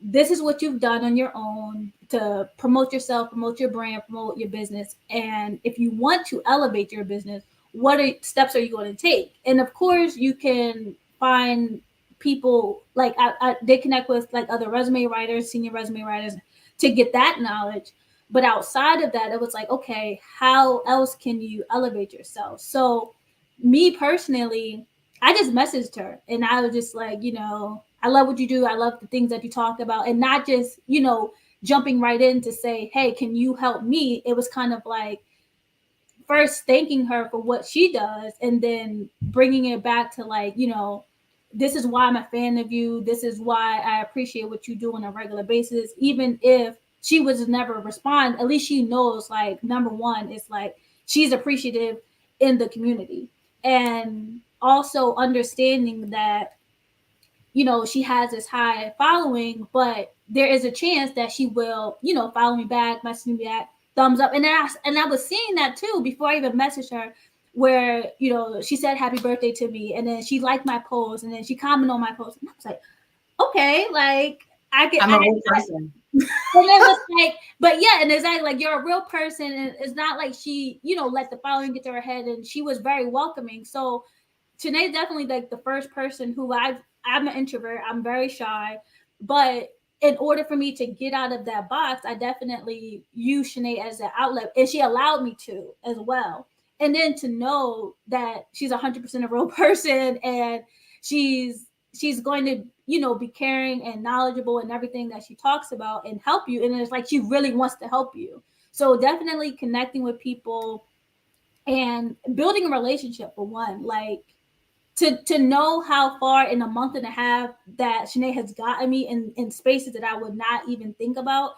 this is what you've done on your own to promote yourself, promote your brand, promote your business. And if you want to elevate your business, what steps are you going to take? And of course, you can find people like they connect with like other resume writers, senior resume writers to get that knowledge. But outside of that, it was like, okay, how else can you elevate yourself? So me personally, I just messaged her and I was just like, I love what you do. I love the things that you talk about, and not just, jumping right in to say, hey, can you help me? It was kind of like first thanking her for what she does and then bringing it back to like, this is why I'm a fan of you. This is why I appreciate what you do on a regular basis. Even if she was never respond, at least she knows like, number one, it's like she's appreciative in the community. And also understanding that, she has this high following, but there is a chance that she will, follow me back, message me back, thumbs up. And I was seeing that too before I even messaged her, where, she said happy birthday to me, and then she liked my post, and then she commented on my post. And I was like, okay, like I'm a real person. And it was like, but yeah, and exactly like you're a real person, and it's not like she, let the following get to her head, and she was very welcoming. So Shanae definitely like the first person who I'm an introvert. I'm very shy, but in order for me to get out of that box, I definitely use Shanae as an outlet, and she allowed me to as well. And then to know that she's 100% a real person, and she's going to, be caring and knowledgeable and everything that she talks about and help you. And it's like she really wants to help you. So definitely connecting with people and building a relationship for one, like to know how far in a month and a half that Shanae has gotten me in spaces that I would not even think about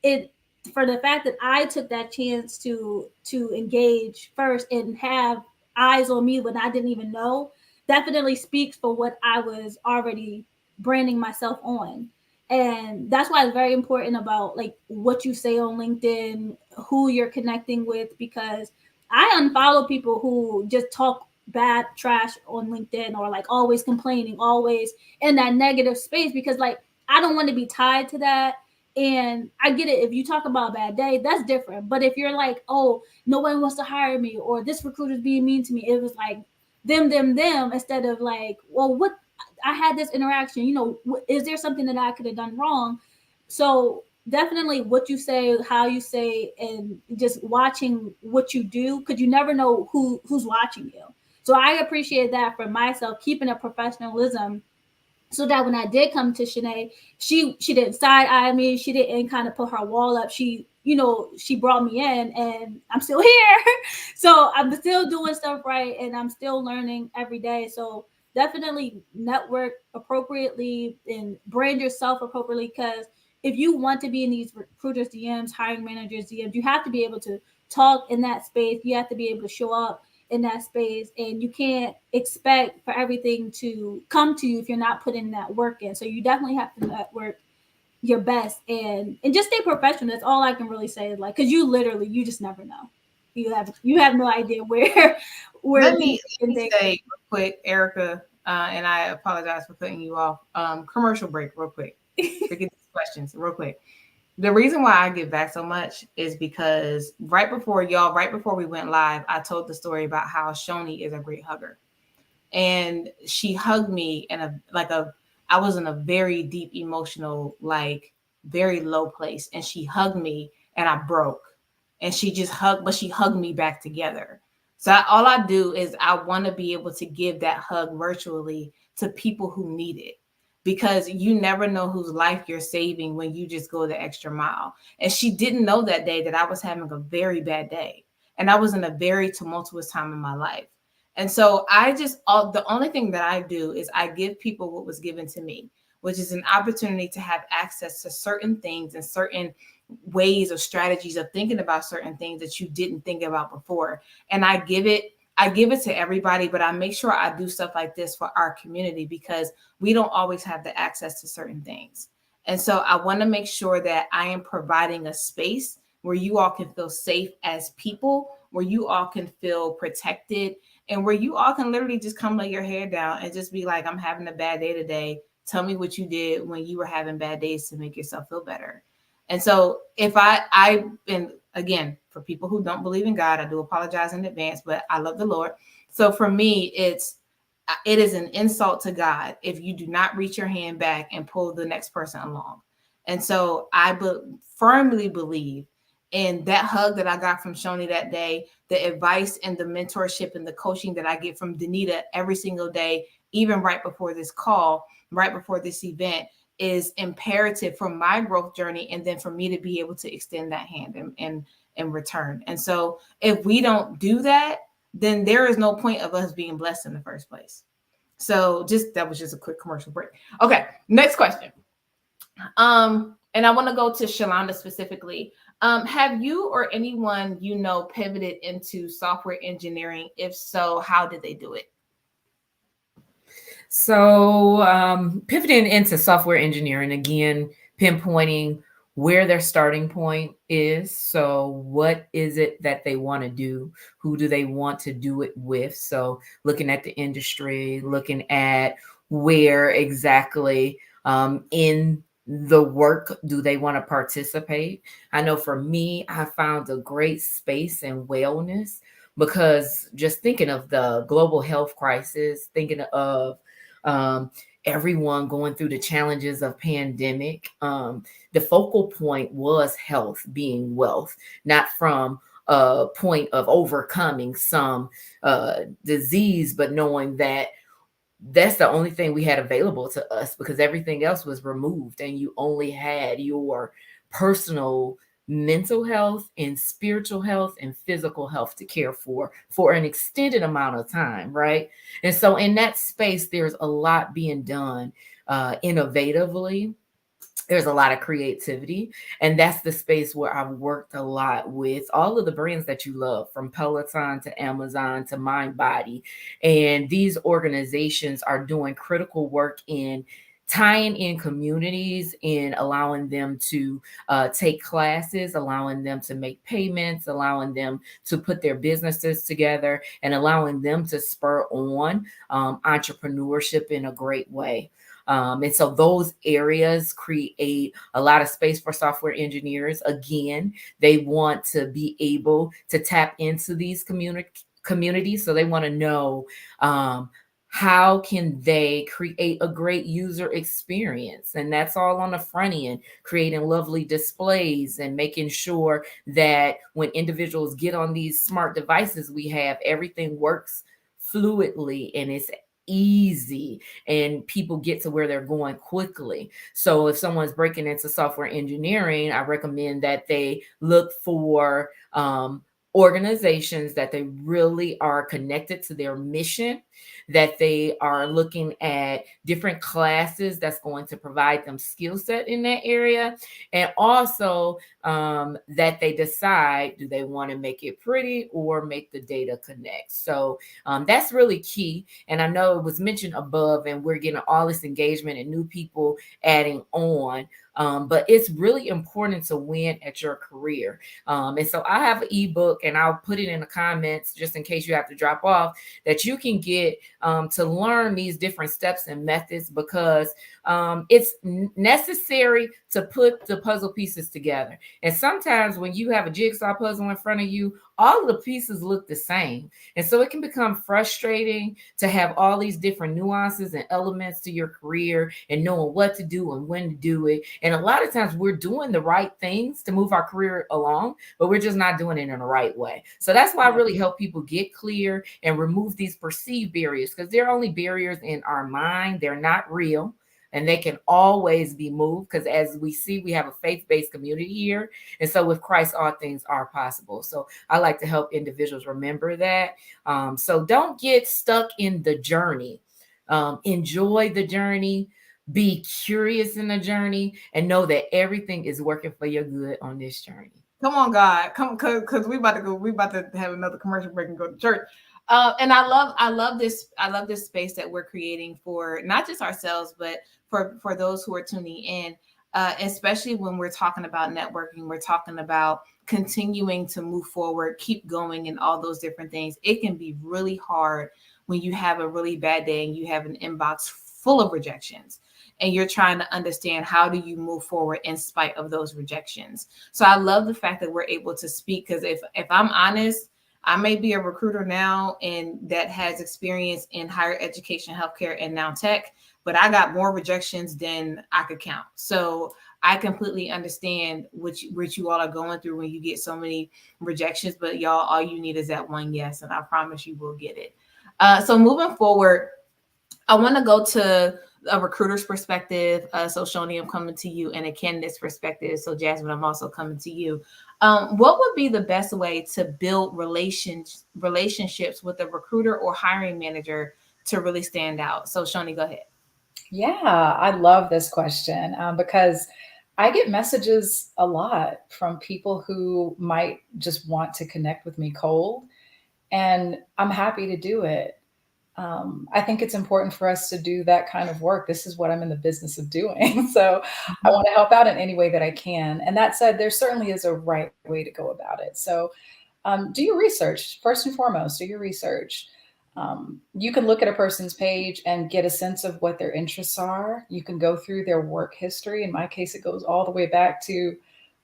it, for the fact that I took that chance to engage first and have eyes on me when I didn't even know, definitely speaks for what I was already branding myself on. And that's why it's very important about like what you say on LinkedIn, who you're connecting with, because I unfollow people who just talk bad trash on LinkedIn, or like always complaining, always in that negative space, because like I don't want to be tied to that. And I get it. If you talk about a bad day, that's different. But if you're like, oh, no one wants to hire me, or this recruiter's being mean to me, it was like them, instead of like, well, what, I had this interaction, you know, is there something that I could have done wrong? So definitely what you say, how you say, and just watching what you do, because you never know who's watching you. So I appreciate that for myself, keeping a professionalism, so that when I did come to Shanae, she didn't side eye me. She didn't kind of put her wall up. She, you know, she brought me in, and I'm still here. So I'm still doing stuff right, and I'm still learning every day. So definitely network appropriately and brand yourself appropriately, because if you want to be in these recruiters DMs, hiring managers DMs, you have to be able to talk in that space. You have to be able to show up in that space, and you can't expect for everything to come to you if you're not putting that work in. So you definitely have to network your best, and just stay professional. That's all I can really say, is like, because you just never know. You have no idea where Let me say real quick, Erica, and I apologize for cutting you off. Commercial break real quick. Forget these questions real quick. The reason why I give back so much is because right before we went live, I told the story about how Shoni is a great hugger. And she hugged me in I was in a very deep emotional, like very low place. And she hugged me and I broke. And she hugged me back together. So all I do is I want to be able to give that hug virtually to people who need it, because you never know whose life you're saving when you just go the extra mile. And she didn't know that day that I was having a very bad day, and I was in a very tumultuous time in my life. And so the only thing that I do is I give people what was given to me, which is an opportunity to have access to certain things and certain ways or strategies of thinking about certain things that you didn't think about before. And I give it to everybody, but I make sure I do stuff like this for our community, because we don't always have the access to certain things. And so I want to make sure that I am providing a space where you all can feel safe as people, where you all can feel protected, and where you all can literally just come lay your hair down and just be like, I'm having a bad day today. Tell me what you did when you were having bad days to make yourself feel better. And so if and again, for people who don't believe in God, I do apologize in advance, but I love the Lord. So for me, it is an insult to God if you do not reach your hand back and pull the next person along. And so I firmly believe in that hug that I got from Shoni that day, the advice and the mentorship and the coaching that I get from Danita every single day, even right before this call, right before this event, is imperative for my growth journey, and then for me to be able to extend that hand in return. And so if we don't do that, then there is no point of us being blessed in the first place. So that was just a quick commercial break. Okay, next question. And I want to go to Shalonda specifically. Have you or anyone you know pivoted into software engineering? If so, how did they do it? So pivoting into software engineering, again, pinpointing where their starting point is. So what is it that they want to do? Who do they want to do it with? So looking at the industry, looking at where exactly in the work do they want to participate. I know for me, I found a great space in wellness, because just thinking of the global health crisis, thinking of everyone going through the challenges of pandemic, the focal point was health being wealth, not from a point of overcoming some disease, but knowing that that's the only thing we had available to us, because everything else was removed and you only had your personal mental health and spiritual health and physical health to care for an extended amount of time, right? And so in that space, there's a lot being done innovatively. There's a lot of creativity, and that's the space where I've worked a lot with all of the brands that you love, from Peloton to Amazon to MindBody. And these organizations are doing critical work in tying in communities and allowing them to take classes, allowing them to make payments, allowing them to put their businesses together, and allowing them to spur on entrepreneurship in a great way. And so those areas create a lot of space for software engineers. Again, they want to be able to tap into these communities. So they want to know how can they create a great user experience? And that's all on the front end, creating lovely displays and making sure that when individuals get on these smart devices we have, everything works fluidly and it's easy and people get to where they're going quickly. So if someone's breaking into software engineering, I recommend that they look for organizations that they really are connected to their mission, that they are looking at different classes that's going to provide them skill set in that area, and also that they decide, do they want to make it pretty or make the data connect? So that's really key. And I know it was mentioned above, and we're getting all this engagement and new people adding on. But it's really important to win at your career. And so I have an ebook, and I'll put it in the comments just in case you have to drop off, that you can get to learn these different steps and methods, because it's necessary to put the puzzle pieces together. And sometimes when you have a jigsaw puzzle in front of you, all of the pieces look the same. And so it can become frustrating to have all these different nuances and elements to your career and knowing what to do and when to do it. And a lot of times we're doing the right things to move our career along, but we're just not doing it in the right way. So that's why I really help people get clear and remove these perceived barriers, because they're only barriers in our mind. They're not real. And they can always be moved, because as we see, we have a faith-based community here. And so with Christ, all things are possible. So I like to help individuals remember that. So don't get stuck in the journey. Enjoy the journey. Be curious in the journey, and know that everything is working for your good on this journey. Come on, God. Come, because we about to go. We about to have another commercial break and go to church. And I love this space that we're creating for not just ourselves, but for those who are tuning in, especially when we're talking about networking, we're talking about continuing to move forward, keep going, and all those different things. It can be really hard when you have a really bad day and you have an inbox full of rejections, and you're trying to understand how do you move forward in spite of those rejections. So I love the fact that we're able to speak, because if I'm honest, I may be a recruiter now and that has experience in higher education, healthcare, and now tech, but I got more rejections than I could count. So I completely understand what you all are going through when you get so many rejections, but y'all, all you need is that one yes, and I promise you will get it. So moving forward, I want to go to a recruiter's perspective. So Shoni, I'm coming to you, and a candidate's perspective. So Jasmine, I'm also coming to you. What would be the best way to build relationships with a recruiter or hiring manager to really stand out? So Shoni, go ahead. Yeah, I love this question because I get messages a lot from people who might just want to connect with me cold, and I'm happy to do it. I think it's important for us to do that kind of work. This is what I'm in the business of doing. So I want to help out in any way that I can. And that said, there certainly is a right way to go about it. So do your research. First and foremost, do your research. You can look at a person's page and get a sense of what their interests are. You can go through their work history. In my case, it goes all the way back to,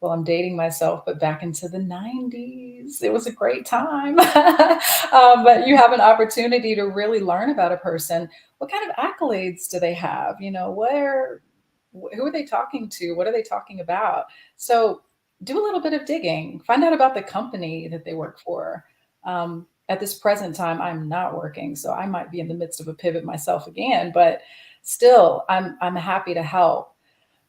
well, I'm dating myself, but back into the 90s. It was a great time. But you have an opportunity to really learn about a person. What kind of accolades do they have? You know, who are they talking to? What are they talking about? So do a little bit of digging. Find out about the company that they work for. At this present time, I'm not working, so I might be in the midst of a pivot myself again, but still, I'm happy to help.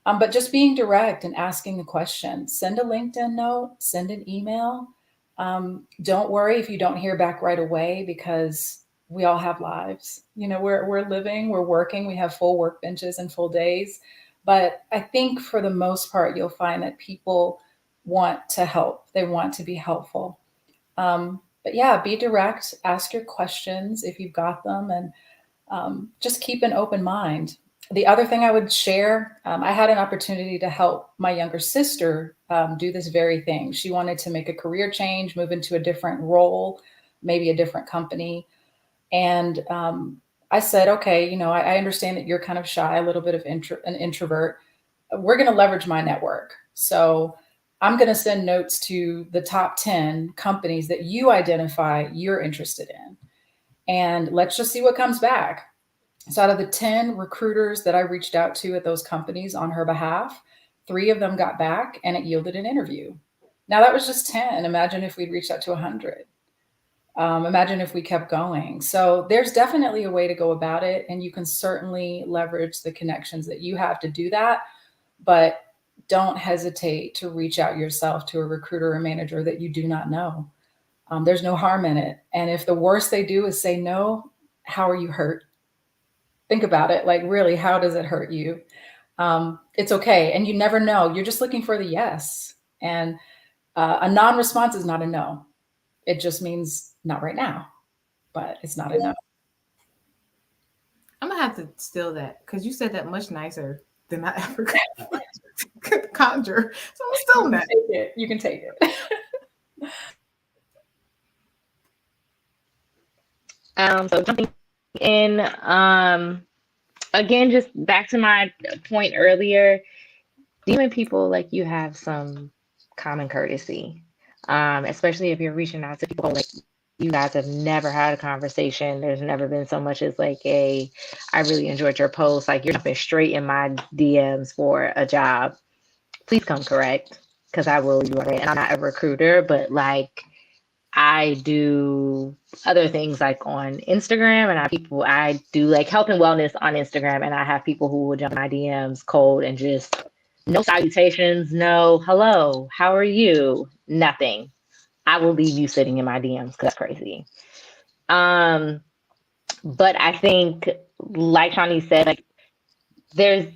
But just being direct and asking the question. Send a LinkedIn note, send an email. Don't worry if you don't hear back right away, because we all have lives. You know, we're living, we're working, we have full work benches and full days. But I think for the most part, you'll find that people want to help. They want to be helpful. But yeah, be direct, ask your questions if you've got them, and just keep an open mind. The other thing I would share, I had an opportunity to help my younger sister do this very thing. She wanted to make a career change, move into a different role, maybe a different company. And I said, okay, you know, I understand that you're kind of shy, a little bit of an introvert. We're going to leverage my network. So I'm going to send notes to the top 10 companies that you identify you're interested in. And let's just see what comes back. So out of the 10 recruiters that I reached out to at those companies on her behalf, 3 of them got back and it yielded an interview. Now that was just 10. Imagine if we'd reached out to 100. Imagine if we kept going. So there's definitely a way to go about it. And you can certainly leverage the connections that you have to do that. But don't hesitate to reach out yourself to a recruiter or manager that you do not know. There's no harm in it. And if the worst they do is say no, how are you hurt? Think about it. Like, really, how does it hurt you? It's okay. And you never know. You're just looking for the yes. And a non-response is not a no. It just means not right now, but it's not a no. I'm gonna have to steal that because you said that much nicer than I ever could conjure. So I'm stealing that. You can take it. So jumping in, again, just back to my point earlier, dealing people like you have some common courtesy, especially if you're reaching out to people like you guys have never had a conversation. There's never been so much as like I really enjoyed your post. Like, you're jumping straight in my DMs for a job. Please come correct, because I will do it. And I'm not a recruiter, but like, I do other things like on Instagram, and I do like health and wellness on Instagram, and I have people who will jump in my DMs cold and just no salutations, no hello, how are you, nothing. I will leave you sitting in my DMs because that's crazy. But I think, like Shawnee said, like,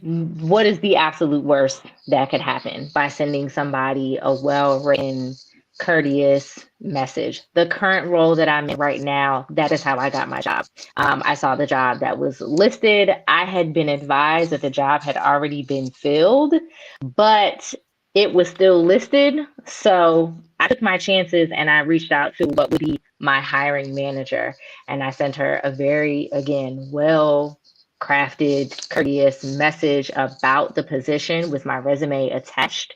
what is the absolute worst that could happen by sending somebody a well-written, courteous message? The current role that I'm in right now, that is how I got my job. I saw the job that was listed. I had been advised that the job had already been filled, but it was still listed. So I took my chances and I reached out to what would be my hiring manager. And I sent her a very, again, well-crafted, courteous message about the position with my resume attached.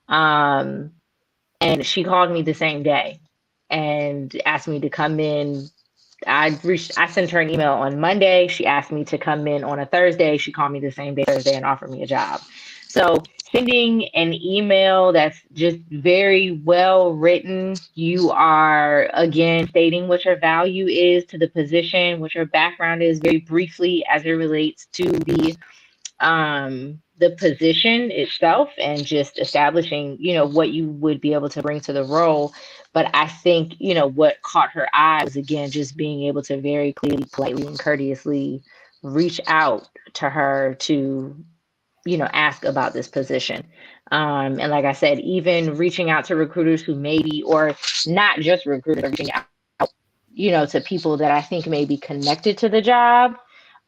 And she called me the same day and asked me to come in. I sent her an email on Monday. She asked me to come in on a Thursday. She called me the same day, Thursday, and offered me a job. So sending an email that's just very well written, you are, again, stating what your value is to the position, what your background is very briefly as it relates to the position itself, and just establishing, what you would be able to bring to the role. But I think, what caught her eye was, again, just being able to very clearly, politely, and courteously reach out to her to, ask about this position. And like I said, even reaching out to recruiters who maybe, or not just recruiters, reaching out, to people that I think may be connected to the job.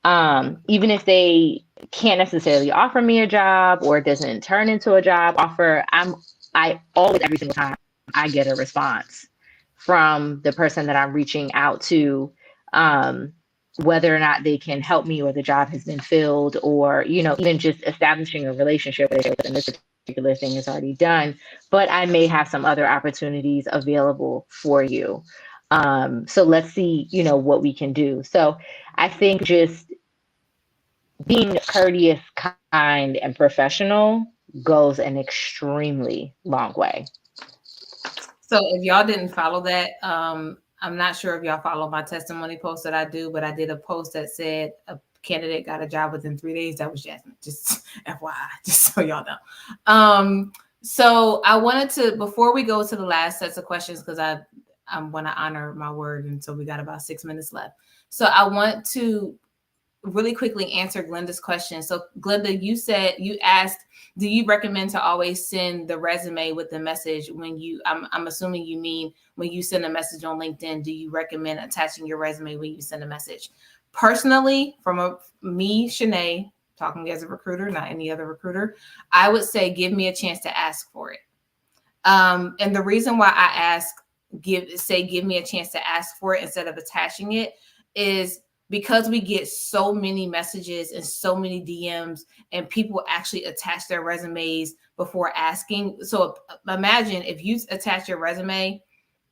Even if they can't necessarily offer me a job or it doesn't turn into a job offer, I always, every single time, I get a response from the person that I'm reaching out to, whether or not they can help me or the job has been filled, or, even just establishing a relationship with it, and this particular thing is already done, but I may have some other opportunities available for you. So let's see, what we can do. So I think just being courteous, kind, and professional goes an extremely long way. So if y'all didn't follow that, I'm not sure if y'all follow my testimony post that I do, but I did a post that said a candidate got a job within 3 days. That was Jasmine, just FYI, just so y'all know. So I wanted to, before we go to the last sets of questions, because I want to honor my word, and so we got about 6 minutes left. So I want to really quickly answer Glenda's question. So Glenda, you asked, do you recommend to always send the resume with the message when I'm assuming you mean when you send a message on LinkedIn, do you recommend attaching your resume when you send a message? Personally, from me, Shanae, talking as a recruiter, not any other recruiter, I would say, give me a chance to ask for it. And the reason why I ask, give me a chance to ask for it instead of attaching it is because we get so many messages and so many DMs, and people actually attach their resumes before asking. So imagine if you attach your resume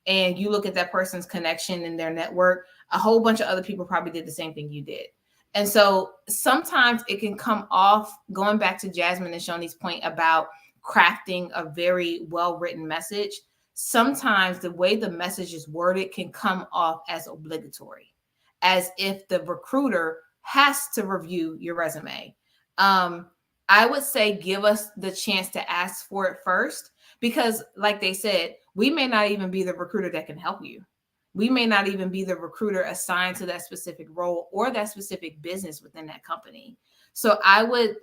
and you look at that person's connection in their network, a whole bunch of other people probably did the same thing you did. And so sometimes it can come off, going back to Jasmine and Shoni's point about crafting a very well-written message. Sometimes the way the message is worded can come off as obligatory, as if the recruiter has to review your resume. I would say give us the chance to ask for it first, because like they said, we may not even be the recruiter that can help you. We may not even be the recruiter assigned to that specific role or that specific business within that company. So I would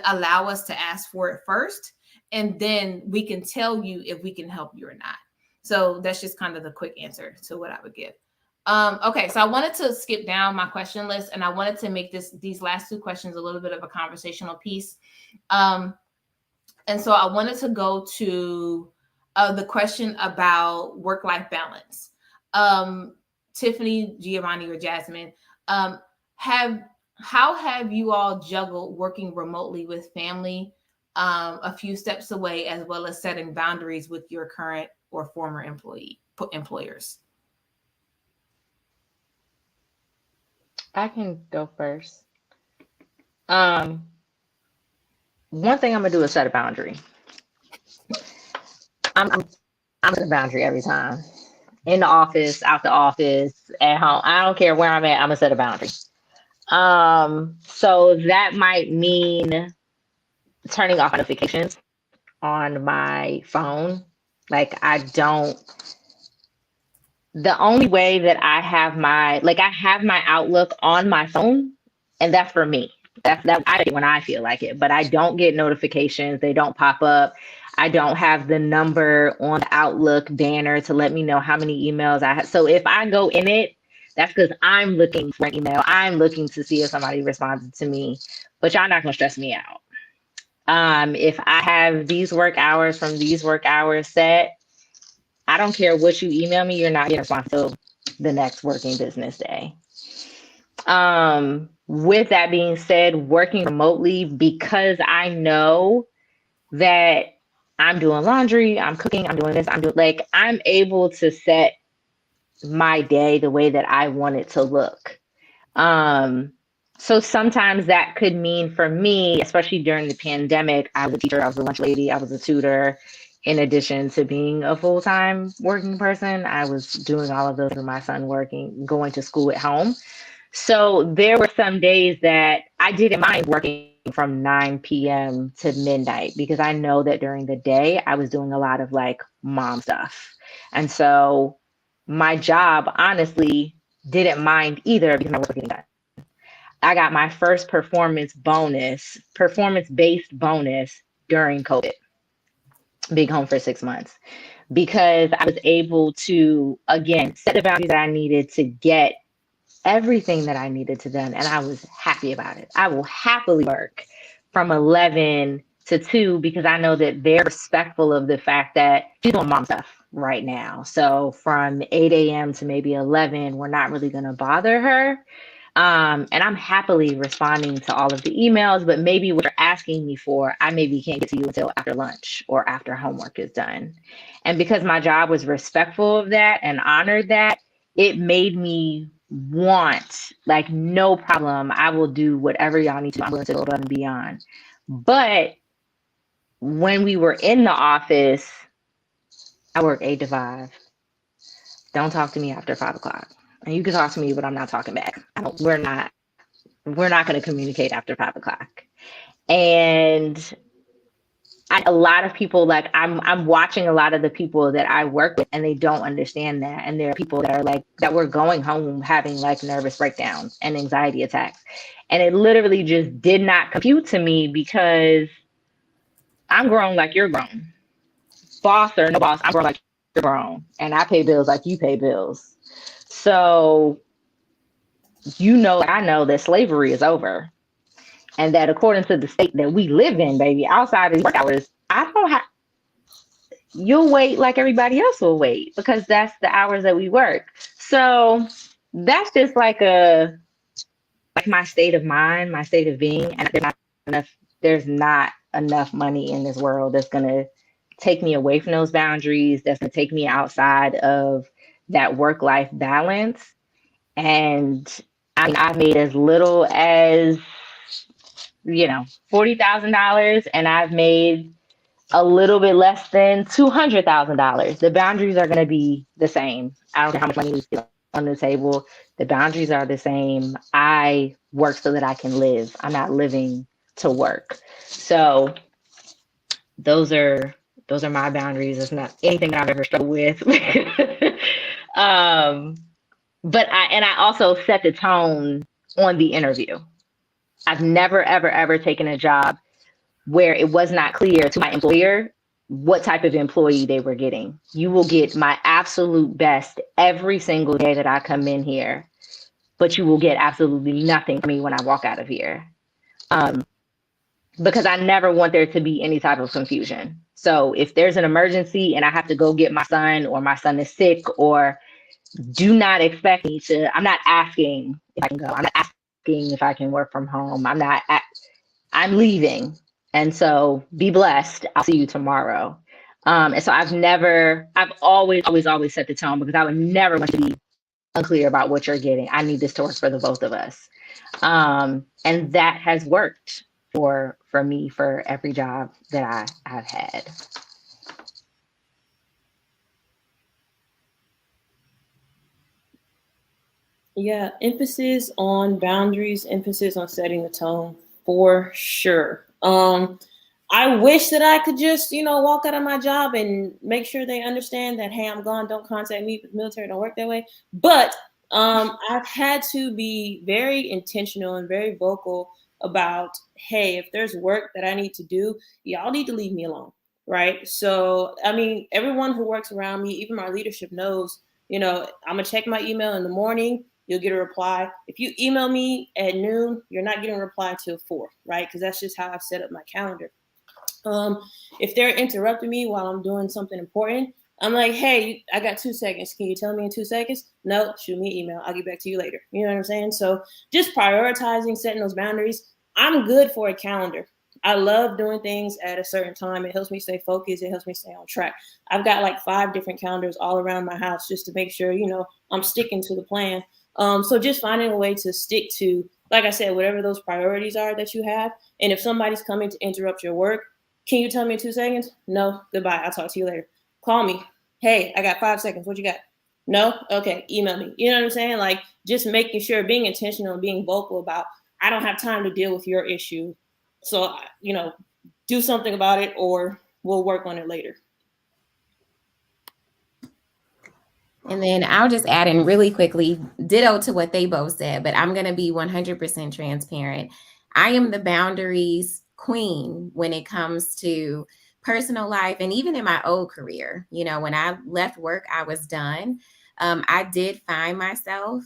allow us to ask for it first, and then we can tell you if we can help you or not. So that's just kind of the quick answer to what I would give. Okay, so I wanted to skip down my question list, and I wanted to make these last two questions a little bit of a conversational piece. And so I wanted to go to the question about work-life balance. Tiffany, Giovanni, or Jasmine, how have you all juggled working remotely with family a few steps away, as well as setting boundaries with your current or former employers? I can go first. One thing I'm gonna do is set a boundary. I'm set a boundary every time. In the office, out the office, at home. I don't care where I'm at, I'm gonna set a boundary. So that might mean turning off notifications on my phone. Like the only way that I have my Outlook on my phone, and that's for me. That's I do when I feel like it, but I don't get notifications. They don't pop up. I don't have the number on the Outlook banner to let me know how many emails I have. So if I go in it, that's because I'm looking for an email. I'm looking to see if somebody responded to me, but y'all not gonna stress me out. If I have these work hours from these work hours set, I don't care what you email me, you're not getting a response until the next working business day. With that being said, working remotely, because I know that I'm doing laundry, I'm cooking, I'm doing this, I'm able to set my day the way that I want it to look. So sometimes that could mean for me, especially during the pandemic, I was a teacher, I was a lunch lady, I was a tutor. In addition to being a full-time working person, I was doing all of those for my son going to school at home. So there were some days that I didn't mind working from 9 p.m. to midnight, because I know that during the day I was doing a lot of like mom stuff. And so my job honestly didn't mind either, because I was getting done. I got my first performance-based bonus during COVID. Being home for 6 months, because I was able to, again, set the boundaries that I needed to get everything that I needed to done. And I was happy about it. I will happily work from 11 to 2, because I know that they're respectful of the fact that she's doing mom stuff right now. So from 8 a.m. to maybe 11, we're not really going to bother her. And I'm happily responding to all of the emails, but maybe what you're asking me for, I maybe can't get to you until after lunch or after homework is done. And because my job was respectful of that and honored that, it made me want, like, no problem, I will do whatever y'all need to. I'm willing to go above and beyond. But when we were in the office, I work 8 to 5. Don't talk to me after 5 o'clock. And you can talk to me, but I'm not talking back. We're not going to communicate after 5 o'clock. And a lot of people, like, I'm watching a lot of the people that I work with, and they don't understand that. And there are people that are like, that were going home having like nervous breakdowns and anxiety attacks. And it literally just did not compute to me, because I'm grown like you're grown. Boss or no boss, I'm grown like you're grown. And I pay bills like you pay bills. So, I know that slavery is over. And that according to the state that we live in, baby, outside of work hours, I don't have, you'll wait like everybody else will wait because that's the hours that we work. So that's just like my state of mind, my state of being. And there's not enough money in this world that's gonna take me away from those boundaries, that's gonna take me outside of that work-life balance. And I mean, I've made as little as, $40,000, and I've made a little bit less than $200,000. The boundaries are going to be the same. I don't care how much money is on the table. The boundaries are the same. I work so that I can live. I'm not living to work. So those are my boundaries. It's not anything that I've ever struggled with. But I also set the tone on the interview. I've never, ever, ever taken a job where it was not clear to my employer what type of employee they were getting. You will get my absolute best every single day that I come in here, but you will get absolutely nothing from me when I walk out of here. Because I never want there to be any type of confusion. So if there's an emergency and I have to go get my son, or my son is sick, or do not expect me to, I'm not asking if I can go. I'm not asking if I can work from home. I'm leaving. And so be blessed. I'll see you tomorrow. And so I've always set the tone, because I would never want to be unclear about what you're getting. I need this to work for the both of us. And that has worked for me for every job that I've had. Yeah, emphasis on boundaries, emphasis on setting the tone for sure. I wish that I could just, walk out of my job and make sure they understand that, hey, I'm gone. Don't contact me. The military don't work that way. But I've had to be very intentional and very vocal about, hey, if there's work that I need to do, y'all need to leave me alone, right? So, I mean, everyone who works around me, even my leadership knows, I'm going to check my email in the morning. You'll get a reply. If you email me at noon, you're not getting a reply till 4, right? Because that's just how I've set up my calendar. If they're interrupting me while I'm doing something important, I'm like, hey, I got 2 seconds. Can you tell me in 2 seconds? No, shoot me an email. I'll get back to you later. You know what I'm saying? So just prioritizing, setting those boundaries. I'm good for a calendar. I love doing things at a certain time. It helps me stay focused. It helps me stay on track. I've got like 5 different calendars all around my house just to make sure, I'm sticking to the plan. So just finding a way to stick to, like I said, whatever those priorities are that you have. And if somebody's coming to interrupt your work, can you tell me in 2 seconds? No, goodbye. I'll talk to you later. Call me. Hey, I got 5 seconds. What you got? No? Okay, email me. You know what I'm saying? Like just making sure, being intentional and being vocal about, I don't have time to deal with your issue. So, do something about it, or we'll work on it later. And then I'll just add in really quickly, ditto to what they both said, but I'm going to be 100% transparent. I am the boundaries queen when it comes to personal life, and even in my old career. When I left work, I was done. I did find myself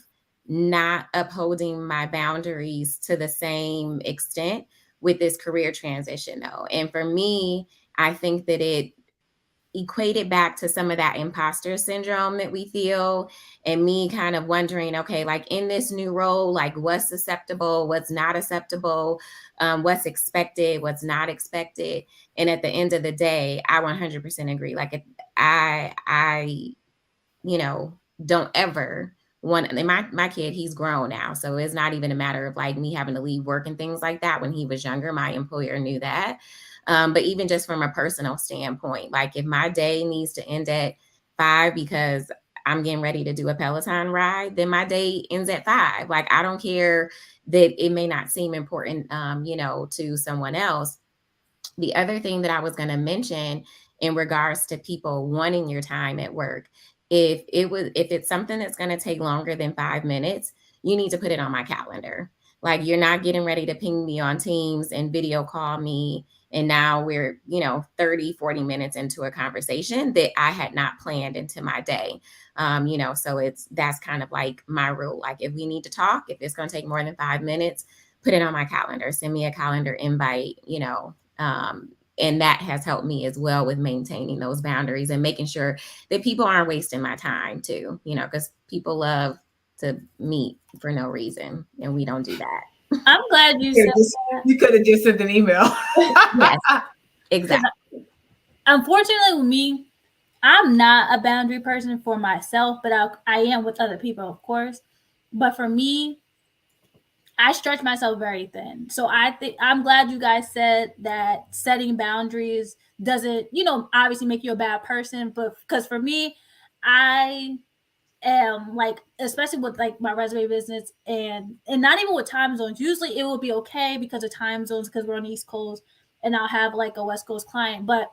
not upholding my boundaries to the same extent with this career transition, though. And for me, I think that it equated back to some of that imposter syndrome that we feel, and me kind of wondering, okay, like in this new role, like what's acceptable, what's not acceptable, what's expected, what's not expected. And at the end of the day, I 100% agree. Like I don't ever want, and my kid, he's grown now. So it's not even a matter of like me having to leave work and things like that. When he was younger, my employer knew that. But even just from a personal standpoint, like if my day needs to end at 5 because I'm getting ready to do a Peloton ride, then my day ends at 5. Like, I don't care that it may not seem important, to someone else. The other thing that I was going to mention in regards to people wanting your time at work, if it's something that's going to take longer than 5 minutes, you need to put it on my calendar. Like, you're not getting ready to ping me on Teams and video call me, and now we're, 30, 40 minutes into a conversation that I had not planned into my day. So that's kind of like my rule. Like, if we need to talk, if it's going to take more than 5 minutes, put it on my calendar, send me a calendar invite, and that has helped me as well with maintaining those boundaries and making sure that people aren't wasting my time too, because people love to meet for no reason, and we don't do that. I'm glad you said that. You could have just sent an email. Yes, exactly. Unfortunately, with me, I'm not a boundary person for myself, but I am with other people, of course. But for me, I stretch myself very thin. So I think I'm glad you guys said that setting boundaries doesn't, obviously make you a bad person. But because for me, I am like, especially with like my resume business and not even with time zones. Usually it will be okay because of time zones because we're on the East Coast and I'll have like a West Coast client. But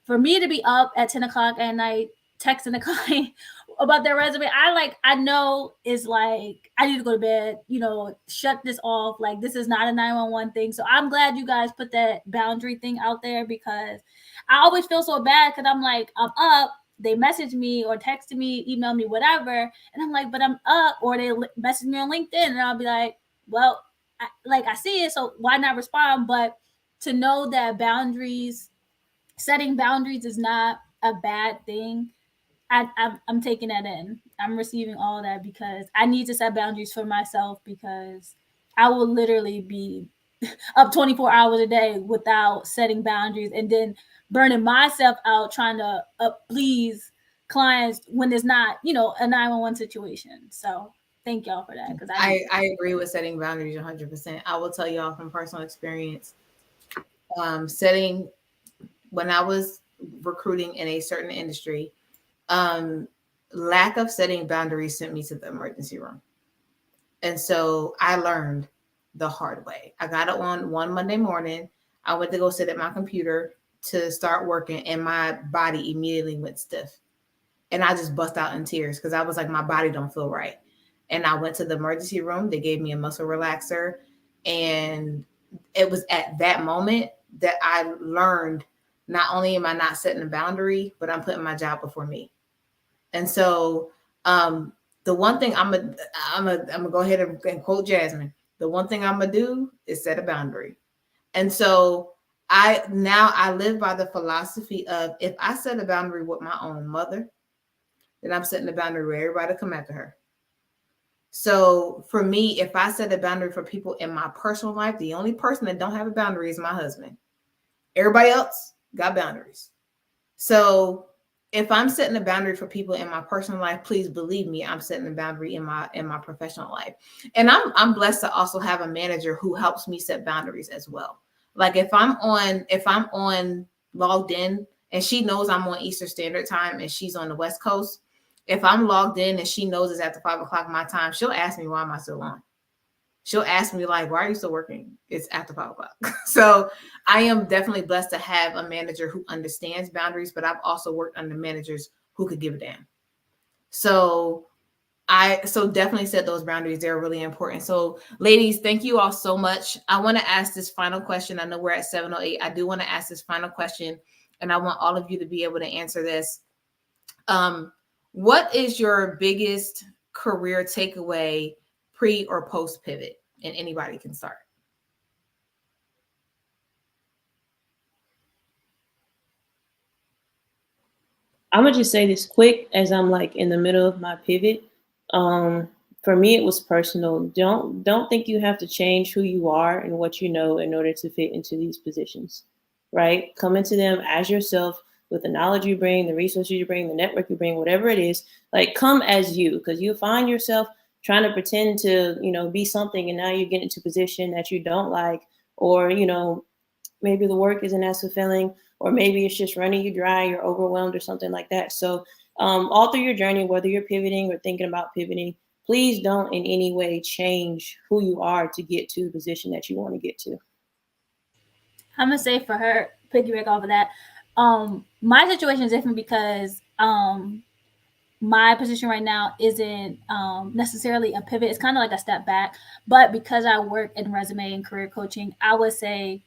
for me to be up at 10 o'clock at night texting a client about their resume, I know is like I need to go to bed, shut this off. Like this is not a 911 thing. So I'm glad you guys put that boundary thing out there because I always feel so bad because I'm like, I'm up, they message me or text me, email me, whatever, and I'm like, but I'm up, or they message me on LinkedIn and I'll be like, well, I see it, so why not respond? But to know that setting boundaries is not a bad thing. I'm taking that in. I'm receiving all that because I need to set boundaries for myself because I will literally be up 24 hours a day without setting boundaries and then burning myself out trying to please clients when it's not, a 911 situation. So thank y'all for that because I agree with setting boundaries 100%. I will tell y'all from personal experience, setting when I was recruiting in a certain industry, lack of setting boundaries sent me to the emergency room. And so I learned the hard way. I got it on one Monday morning. I went to go sit at my computer to start working and my body immediately went stiff. And I just bust out in tears because I was like, my body don't feel right. And I went to the emergency room. They gave me a muscle relaxer. And it was at that moment that I learned not only am I not setting a boundary, but I'm putting my job before me. And so the one thing I'm gonna go ahead and quote Jasmine. The one thing I'm gonna do is set a boundary. And so I live by the philosophy of if I set a boundary with my own mother, then I'm setting a boundary where everybody come after her. So for me, if I set a boundary for people in my personal life, the only person that don't have a boundary is my husband. Everybody else got boundaries. So if I'm setting a boundary for people in my personal life, please believe me, I'm setting a boundary in my professional life. And I'm blessed to also have a manager who helps me set boundaries as well. Like if I'm on logged in and she knows I'm on Eastern Standard Time and she's on the West Coast, if I'm logged in and she knows it's after 5 o'clock my time, she'll ask me, why am I still on? She'll ask me like, why are you still working? It's after 5 o'clock. So I am definitely blessed to have a manager who understands boundaries, but I've also worked under managers who could give a damn. So definitely set those boundaries. They're really important. So ladies, thank you all so much. I want to ask this final question. I know we're at 7:08. I do want to ask this final question and I want all of you to be able to answer this. What is your biggest career takeaway pre or post pivot? And anybody can start. I'm gonna just say this quick as I'm like in the middle of my pivot. For me, it was personal. Don't think you have to change who you are and what you know in order to fit into these positions, right? Come into them as yourself with the knowledge you bring, the resources you bring, the network you bring, whatever it is. Like come as you, because you find yourself trying to pretend to, be something, and now you get into a position that you don't like, or maybe the work isn't as fulfilling, or maybe it's just running you dry, you're overwhelmed or something like that. So all through your journey, whether you're pivoting or thinking about pivoting, please don't in any way change who you are to get to the position that you want to get to. I'm gonna say for her, piggyback off of that, my situation is different because my position right now isn't necessarily a pivot. It's kind of like a step back, but because I work in resume and career coaching, I would say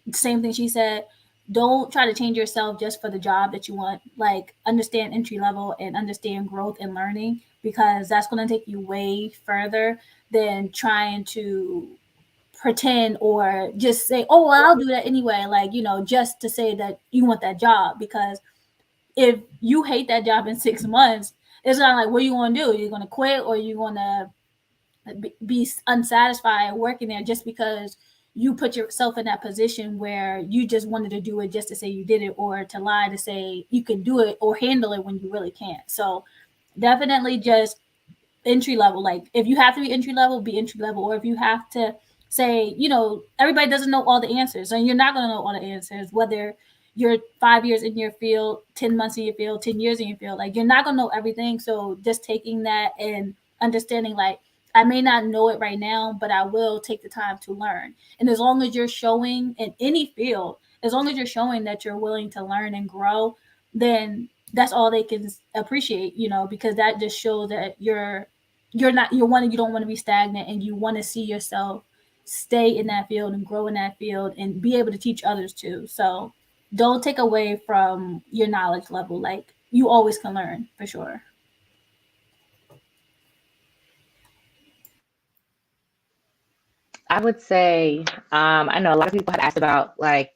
the same thing she said. Don't try to change yourself just for the job that you want. Like understand entry level and understand growth and learning, because that's going to take you way further than trying to pretend or just say, oh, well, I'll do that anyway. Like, you know, just to say that you want that job. Because if you hate that job in 6 months, it's not like, what are you going to do? You're going to quit, or you're going to be unsatisfied working there just because you put yourself in that position where you just wanted to do it just to say you did it, or to lie to say you can do it or handle it when you really can't. So definitely just entry level. Like, if you have to be entry level, be entry level. Or if you have to say, you know, everybody doesn't know all the answers, and you're not going to know all the answers, whether you're 5 years in your field, 10 months in your field, 10 years in your field. Like, you're not going to know everything. So just taking that and understanding, like, I may not know it right now, but I will take the time to learn. And as long as you're showing in any field, as long as you're showing that you're willing to learn and grow, then that's all they can appreciate, you know, because that just shows that you don't want to be stagnant, and you want to see yourself stay in that field and grow in that field and be able to teach others too. So don't take away from your knowledge level. Like, you always can learn, for sure. I would say, I know a lot of people have asked about like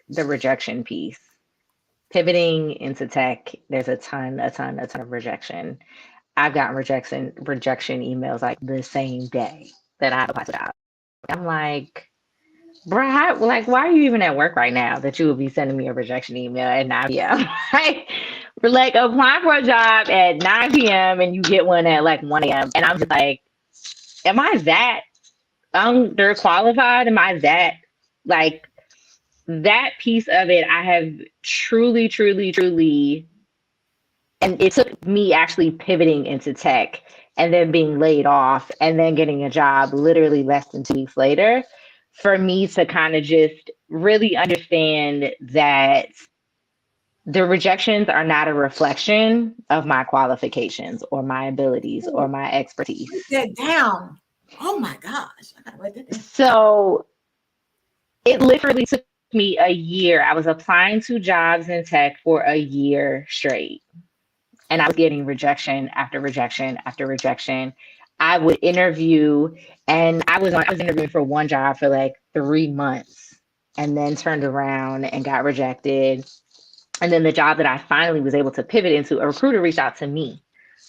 the rejection piece. Pivoting into tech, there's a ton of rejection. I've gotten rejection emails like the same day that I applied to the job. I'm like, bro, why are you even at work right now that you would be sending me a rejection email at 9 p.m.? Right? We're like applying for a job at 9 p.m. and you get one at like 1 a.m. And I'm just like, am I that underqualified? Am I that, like, that piece of it? I have truly, and it took me actually pivoting into tech and then being laid off and then getting a job literally less than 2 weeks later for me to kind of just really understand that the rejections are not a reflection of my qualifications or my abilities or my expertise. Put that down. Oh my gosh. I gotta write that down. So it literally took me a year. I was applying to jobs in tech for a year straight. And I was getting rejection after rejection after rejection. I would interview, and I was interviewing for one job for like 3 months, and then turned around and got rejected. And then the job that I finally was able to pivot into, a recruiter reached out to me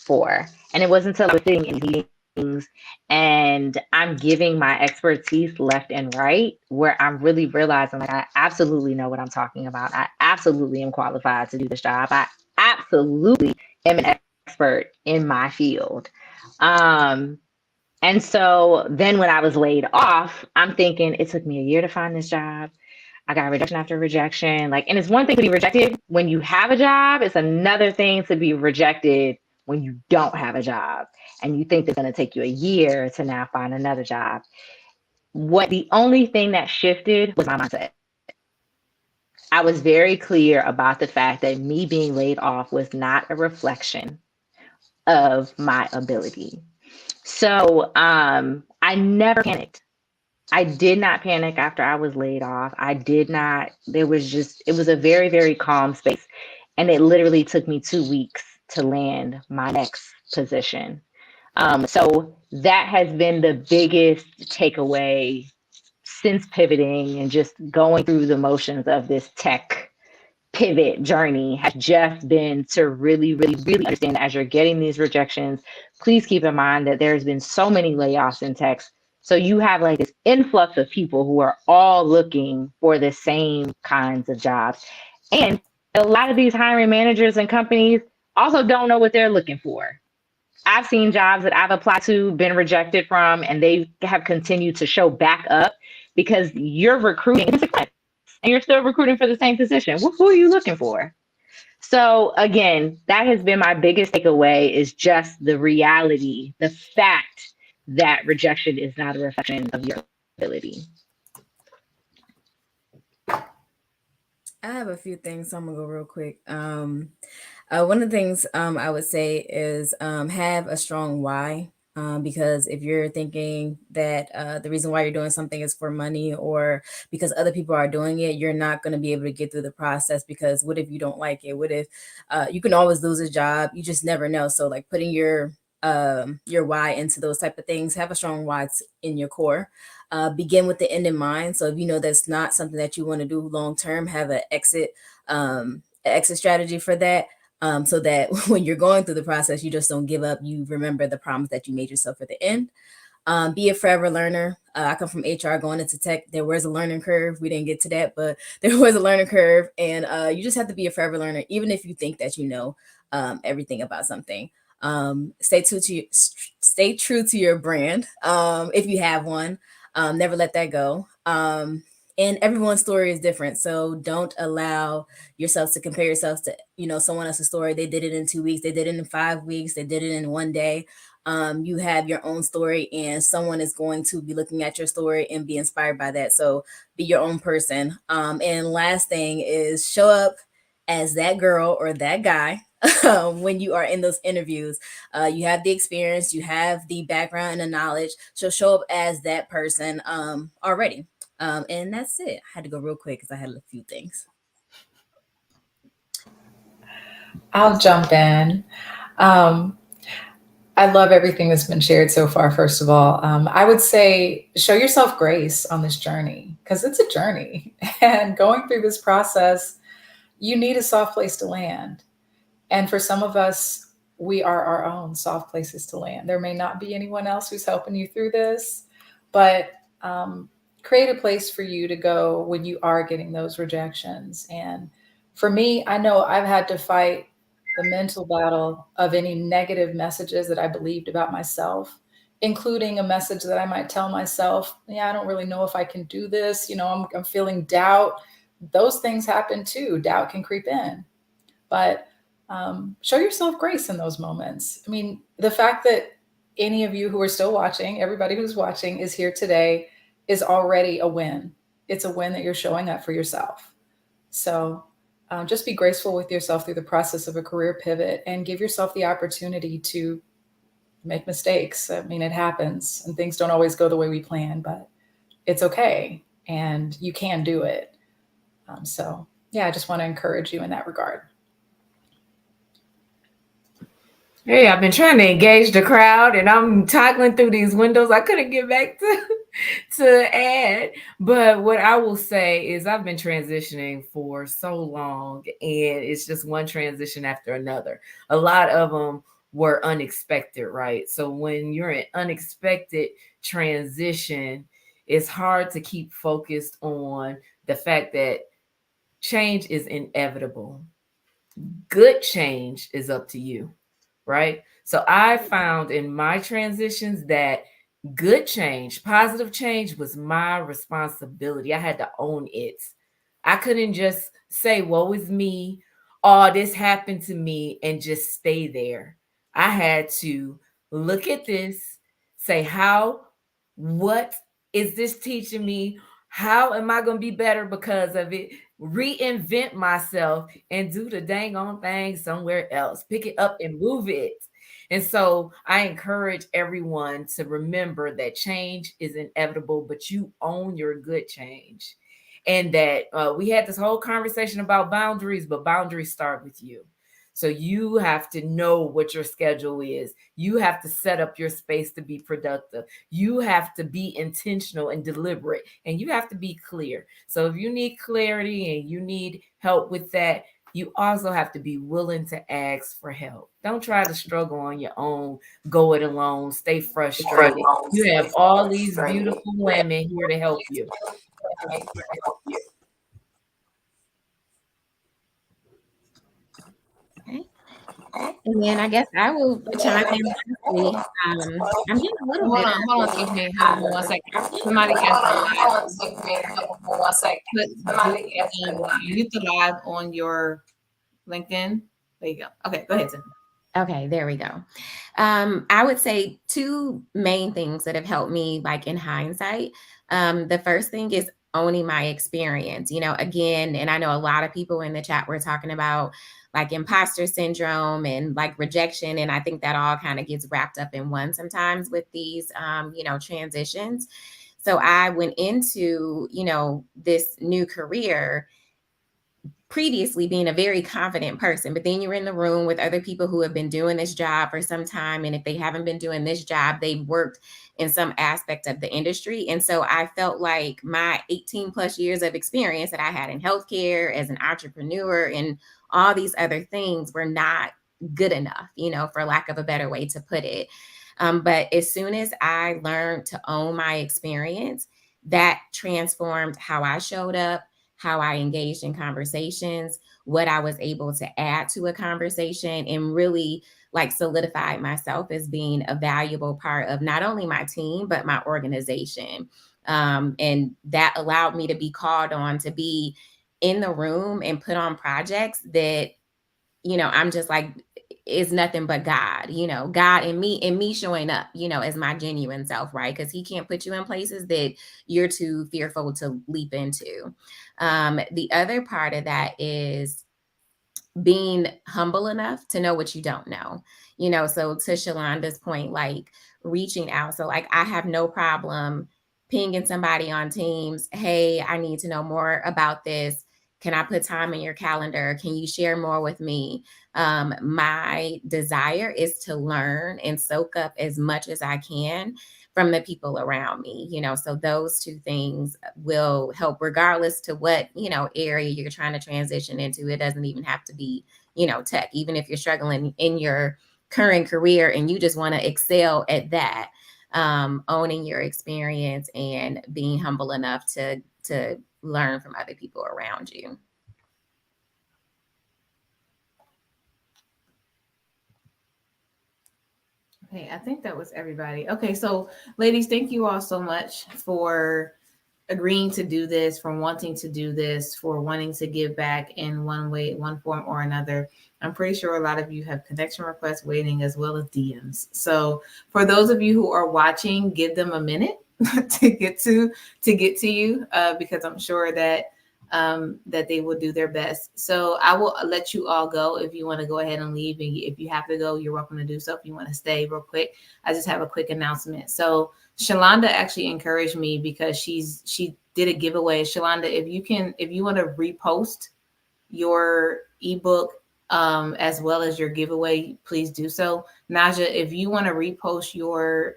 for, and it wasn't until I was sitting in meetings and I'm giving my expertise left and right, where I'm really realizing, like, I absolutely know what I'm talking about. I absolutely am qualified to do this job. I absolutely am an expert in my field. And so then when I was laid off, I'm thinking, it took me a year to find this job. I got rejection after rejection. Like, and it's one thing to be rejected when you have a job. It's another thing to be rejected when you don't have a job and you think it's going to take you a year to now find another job. The only thing that shifted was my mindset. I was very clear about the fact that me being laid off was not a reflection of my ability. So I never panicked. I did not panic after I was laid off. I did not. It was a very, very calm space. And it literally took me 2 weeks to land my next position. So that has been the biggest takeaway since pivoting and just going through the motions of this tech pivot journey, has just been to really, really, really understand, as you're getting these rejections, please keep in mind that there's been so many layoffs in tech. So you have like this influx of people who are all looking for the same kinds of jobs. And a lot of these hiring managers and companies also don't know what they're looking for. I've seen jobs that I've applied to, been rejected from, and they have continued to show back up because you're recruiting and you're still recruiting for the same position. Who are you looking for? So again, that has been my biggest takeaway, is just the reality, the fact that rejection is not a reflection of your ability. I have a few things, so I'm gonna go real quick. One of the things I would say is have a strong why. Because if you're thinking that the reason why you're doing something is for money or because other people are doing it, you're not going to be able to get through the process. Because what if you don't like it? What if you can always lose a job? You just never know. So like putting your your why into those type of things. Have a strong why in your core. Begin with the end in mind. So if you know that's not something that you want to do long term, have an exit strategy for that. So that when you're going through the process, you just don't give up. You remember the promise that you made yourself at the end. Be a forever learner. I come from HR going into tech. There was a learning curve. We didn't get to that, but there was a learning curve. And you just have to be a forever learner, even if you think that you know everything about something. Stay true to your brand if you have one. Never let that go. And everyone's story is different. So don't allow yourself to compare yourself to, someone else's story. They did it in 2 weeks. They did it in 5 weeks. They did it in 1 day. You have your own story, and someone is going to be looking at your story and be inspired by that. So be your own person. And last thing is show up as that girl or that guy when you are in those interviews. You have the experience, you have the background and the knowledge. So show up as that person already. And that's it. I had to go real quick because I had a few things. I'll jump in. I love everything that's been shared so far, first of all. I would say show yourself grace on this journey, because it's a journey. And going through this process, you need a soft place to land. And for some of us, we are our own soft places to land. There may not be anyone else who's helping you through this, but create a place for you to go when you are getting those rejections. And for me, I know I've had to fight the mental battle of any negative messages that I believed about myself, including a message that I might tell myself, I don't really know if I can do this. I'm feeling doubt. Those things happen too. Doubt can creep in, but show yourself grace in those moments. I mean, the fact that any of you who are still watching, everybody who's watching is here today is already a win. It's a win that you're showing up for yourself. So just be graceful with yourself through the process of a career pivot and give yourself the opportunity to make mistakes. I mean, it happens and things don't always go the way we plan, but it's okay. And you can do it. So I just want to encourage you in that regard. Hey, I've been trying to engage the crowd and I'm toggling through these windows. I couldn't get back to add. But what I will say is I've been transitioning for so long, and it's just one transition after another. A lot of them were unexpected, right? So when you're in unexpected transition, it's hard to keep focused on the fact that change is inevitable. Good change is up to you. Right? So I found in my transitions that good change, positive change was my responsibility. I had to own it. I couldn't just say, woe is me, oh, this happened to me, and just stay there. I had to look at this, say, what is this teaching me? How am I going to be better because of it? Reinvent myself and do the dang on thing somewhere else. Pick it up and move it. And so I encourage everyone to remember that change is inevitable, but you own your good change. And that we had this whole conversation about boundaries, but boundaries start with you. So you have to know what your schedule is. You have to set up your space to be productive. You have to be intentional and deliberate, and you have to be clear. So if you need clarity and you need help with that, you also have to be willing to ask for help. Don't try to struggle on your own, go it alone, stay frustrated. You have all these beautiful women here to help you. And then I guess I will chime in. I'm getting a little bit. Hold on, excuse me. Hold on 1 second. Somebody mute the live on your LinkedIn. There you go. Okay, go ahead, Tim. Okay, there we go. I would say two main things that have helped me, like in hindsight. The first thing is owning my experience. Again, and I know a lot of people in the chat were talking about like imposter syndrome and like rejection. And I think that all kind of gets wrapped up in one sometimes with these, transitions. So I went into, this new career previously being a very confident person, but then you're in the room with other people who have been doing this job for some time. And if they haven't been doing this job, they've worked in some aspect of the industry. And so I felt like my 18 plus years of experience that I had in healthcare as an entrepreneur and all these other things were not good enough, for lack of a better way to put it. But as soon as I learned to own my experience, that transformed how I showed up, how I engaged in conversations, what I was able to add to a conversation, and really like solidified myself as being a valuable part of not only my team, but my organization. And that allowed me to be called on to be in the room and put on projects that, I'm just like, is nothing but God, God and me showing up, as my genuine self, right? Because he can't put you in places that you're too fearful to leap into. The other part of that is being humble enough to know what you don't know, so to Shalonda's point, like reaching out. So like, I have no problem pinging somebody on Teams. Hey, I need to know more about this. Can I put time in your calendar? Can you share more with me? My desire is to learn and soak up as much as I can from the people around me, so those two things will help regardless to what, area you're trying to transition into. It doesn't even have to be, tech, even if you're struggling in your current career and you just want to excel at that, owning your experience and being humble enough to learn from other people around you. Okay, I think that was everybody. Okay, so ladies, thank you all so much for agreeing to do this, for wanting to do this, for wanting to give back in one way, one form or another. I'm pretty sure a lot of you have connection requests waiting as well as DMs. So for those of you who are watching, give them a minute to get to you, because I'm sure that that they will do their best. So I will let you all go. If you want to go ahead and leave, and if you have to go, you're welcome to do so. If you want to stay real quick, I just have a quick announcement. So Shalonda actually encouraged me because she did a giveaway. Shalonda, if you want to repost your ebook as well as your giveaway, please do so. Naja, if you want to repost your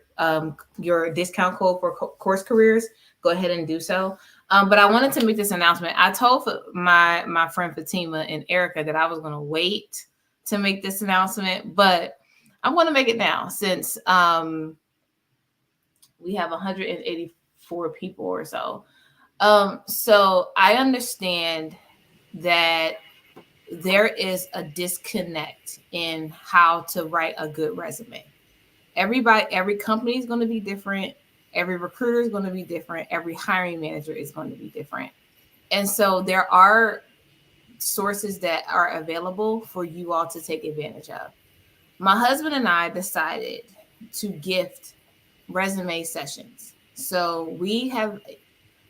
discount code for Course Careers, go ahead and do so. But I wanted to make this announcement. I told my friend Fatima and Erica that I was going to wait to make this announcement, but I'm going to make it now since we have 184 people or so. So I understand that there is a disconnect in how to write a good resume. Every company is going to be different. Every recruiter is going to be different. Every hiring manager is going to be different. And so there are sources that are available for you all to take advantage of. My husband and I decided to gift resume sessions. So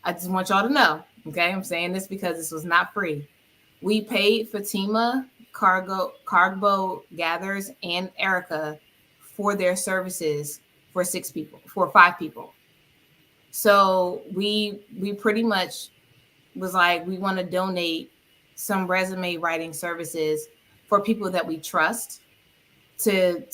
I just want y'all to know, okay? I'm saying this because this was not free. We paid Fatima, Cargo Gathers, and Erica for their services for 5 people. So we pretty much was like, we want to donate some resume writing services for people that we trust to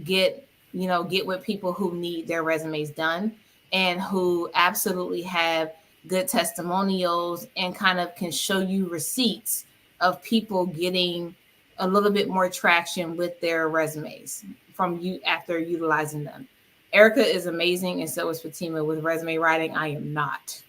get with people who need their resumes done and who absolutely have good testimonials and kind of can show you receipts of people getting a little bit more traction with their resumes from you after utilizing them. Erica is amazing, and so is Fatima with resume writing. I am not.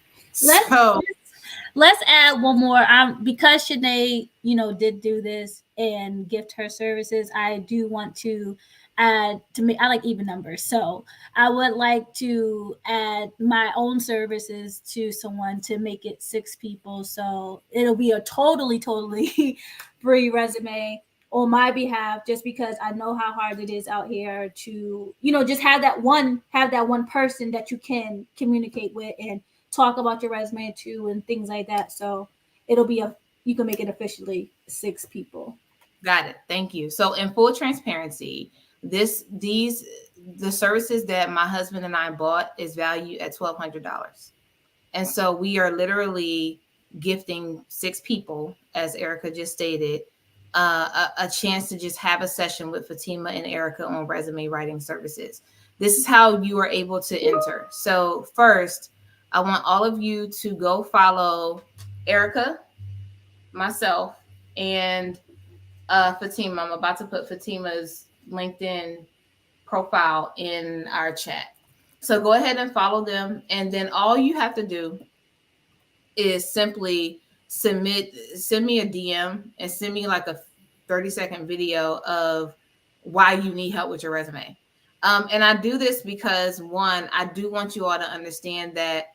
Let's add one more. Because Shanae, did do this and gift her services, I do want to add to me. I like even numbers, so I would like to add my own services to someone to make it 6 people. So it'll be a totally free resume on my behalf, just because I know how hard it is out here to, just have that one person that you can communicate with and talk about your resume to and things like that. So it'll be you can make it officially 6 people. Got it. Thank you. So in full transparency, the services that my husband and I bought is valued at $1,200. And so we are literally gifting 6 people, as Erica just stated, a chance to just have a session with Fatima and Erica on resume writing services. This is how you are able to enter. So first, I want all of you to go follow Erica, myself, and Fatima. I'm about to put Fatima's LinkedIn profile in our chat. So go ahead and follow them. And then all you have to do is simply send me a DM and send me like a 30-second video of why you need help with your resume. And I do this because, one, I do want you all to understand that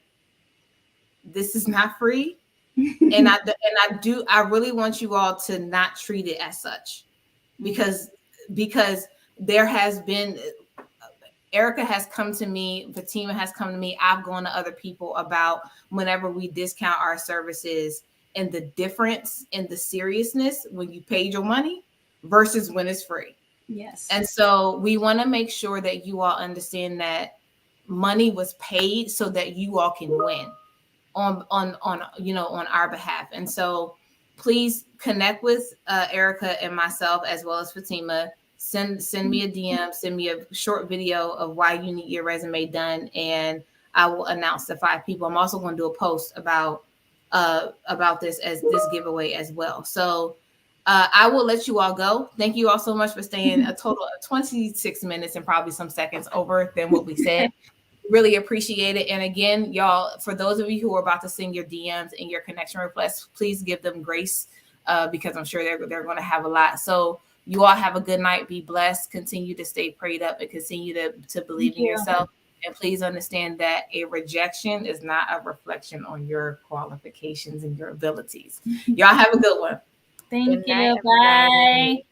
this is not free. And I really want you all to not treat it as such, because there has been, Erica has come to me, Fatima has come to me, I've gone to other people about whenever we discount our services and the difference in the seriousness when you paid your money versus when it's free. Yes. And so we want to make sure that you all understand that money was paid so that you all can win on our behalf. And so please connect with Erica and myself, as well as Fatima. Send me a DM, send me a short video of why you need your resume done, and I will announce the 5 people. I'm also going to do a post about this giveaway as well. So I will let you all go. Thank you all so much for staying a total of 26 minutes and probably some seconds over than what we said. Really appreciate it. And again, y'all, for those of you who are about to send your DMs and your connection requests, please give them grace because I'm sure they're going to have a lot. So you all have a good night. Be blessed. Continue to stay prayed up and continue to believe in yourself. And please understand that a rejection is not a reflection on your qualifications and your abilities. Y'all have a good one. Thank Good night, you. Bye. everybody.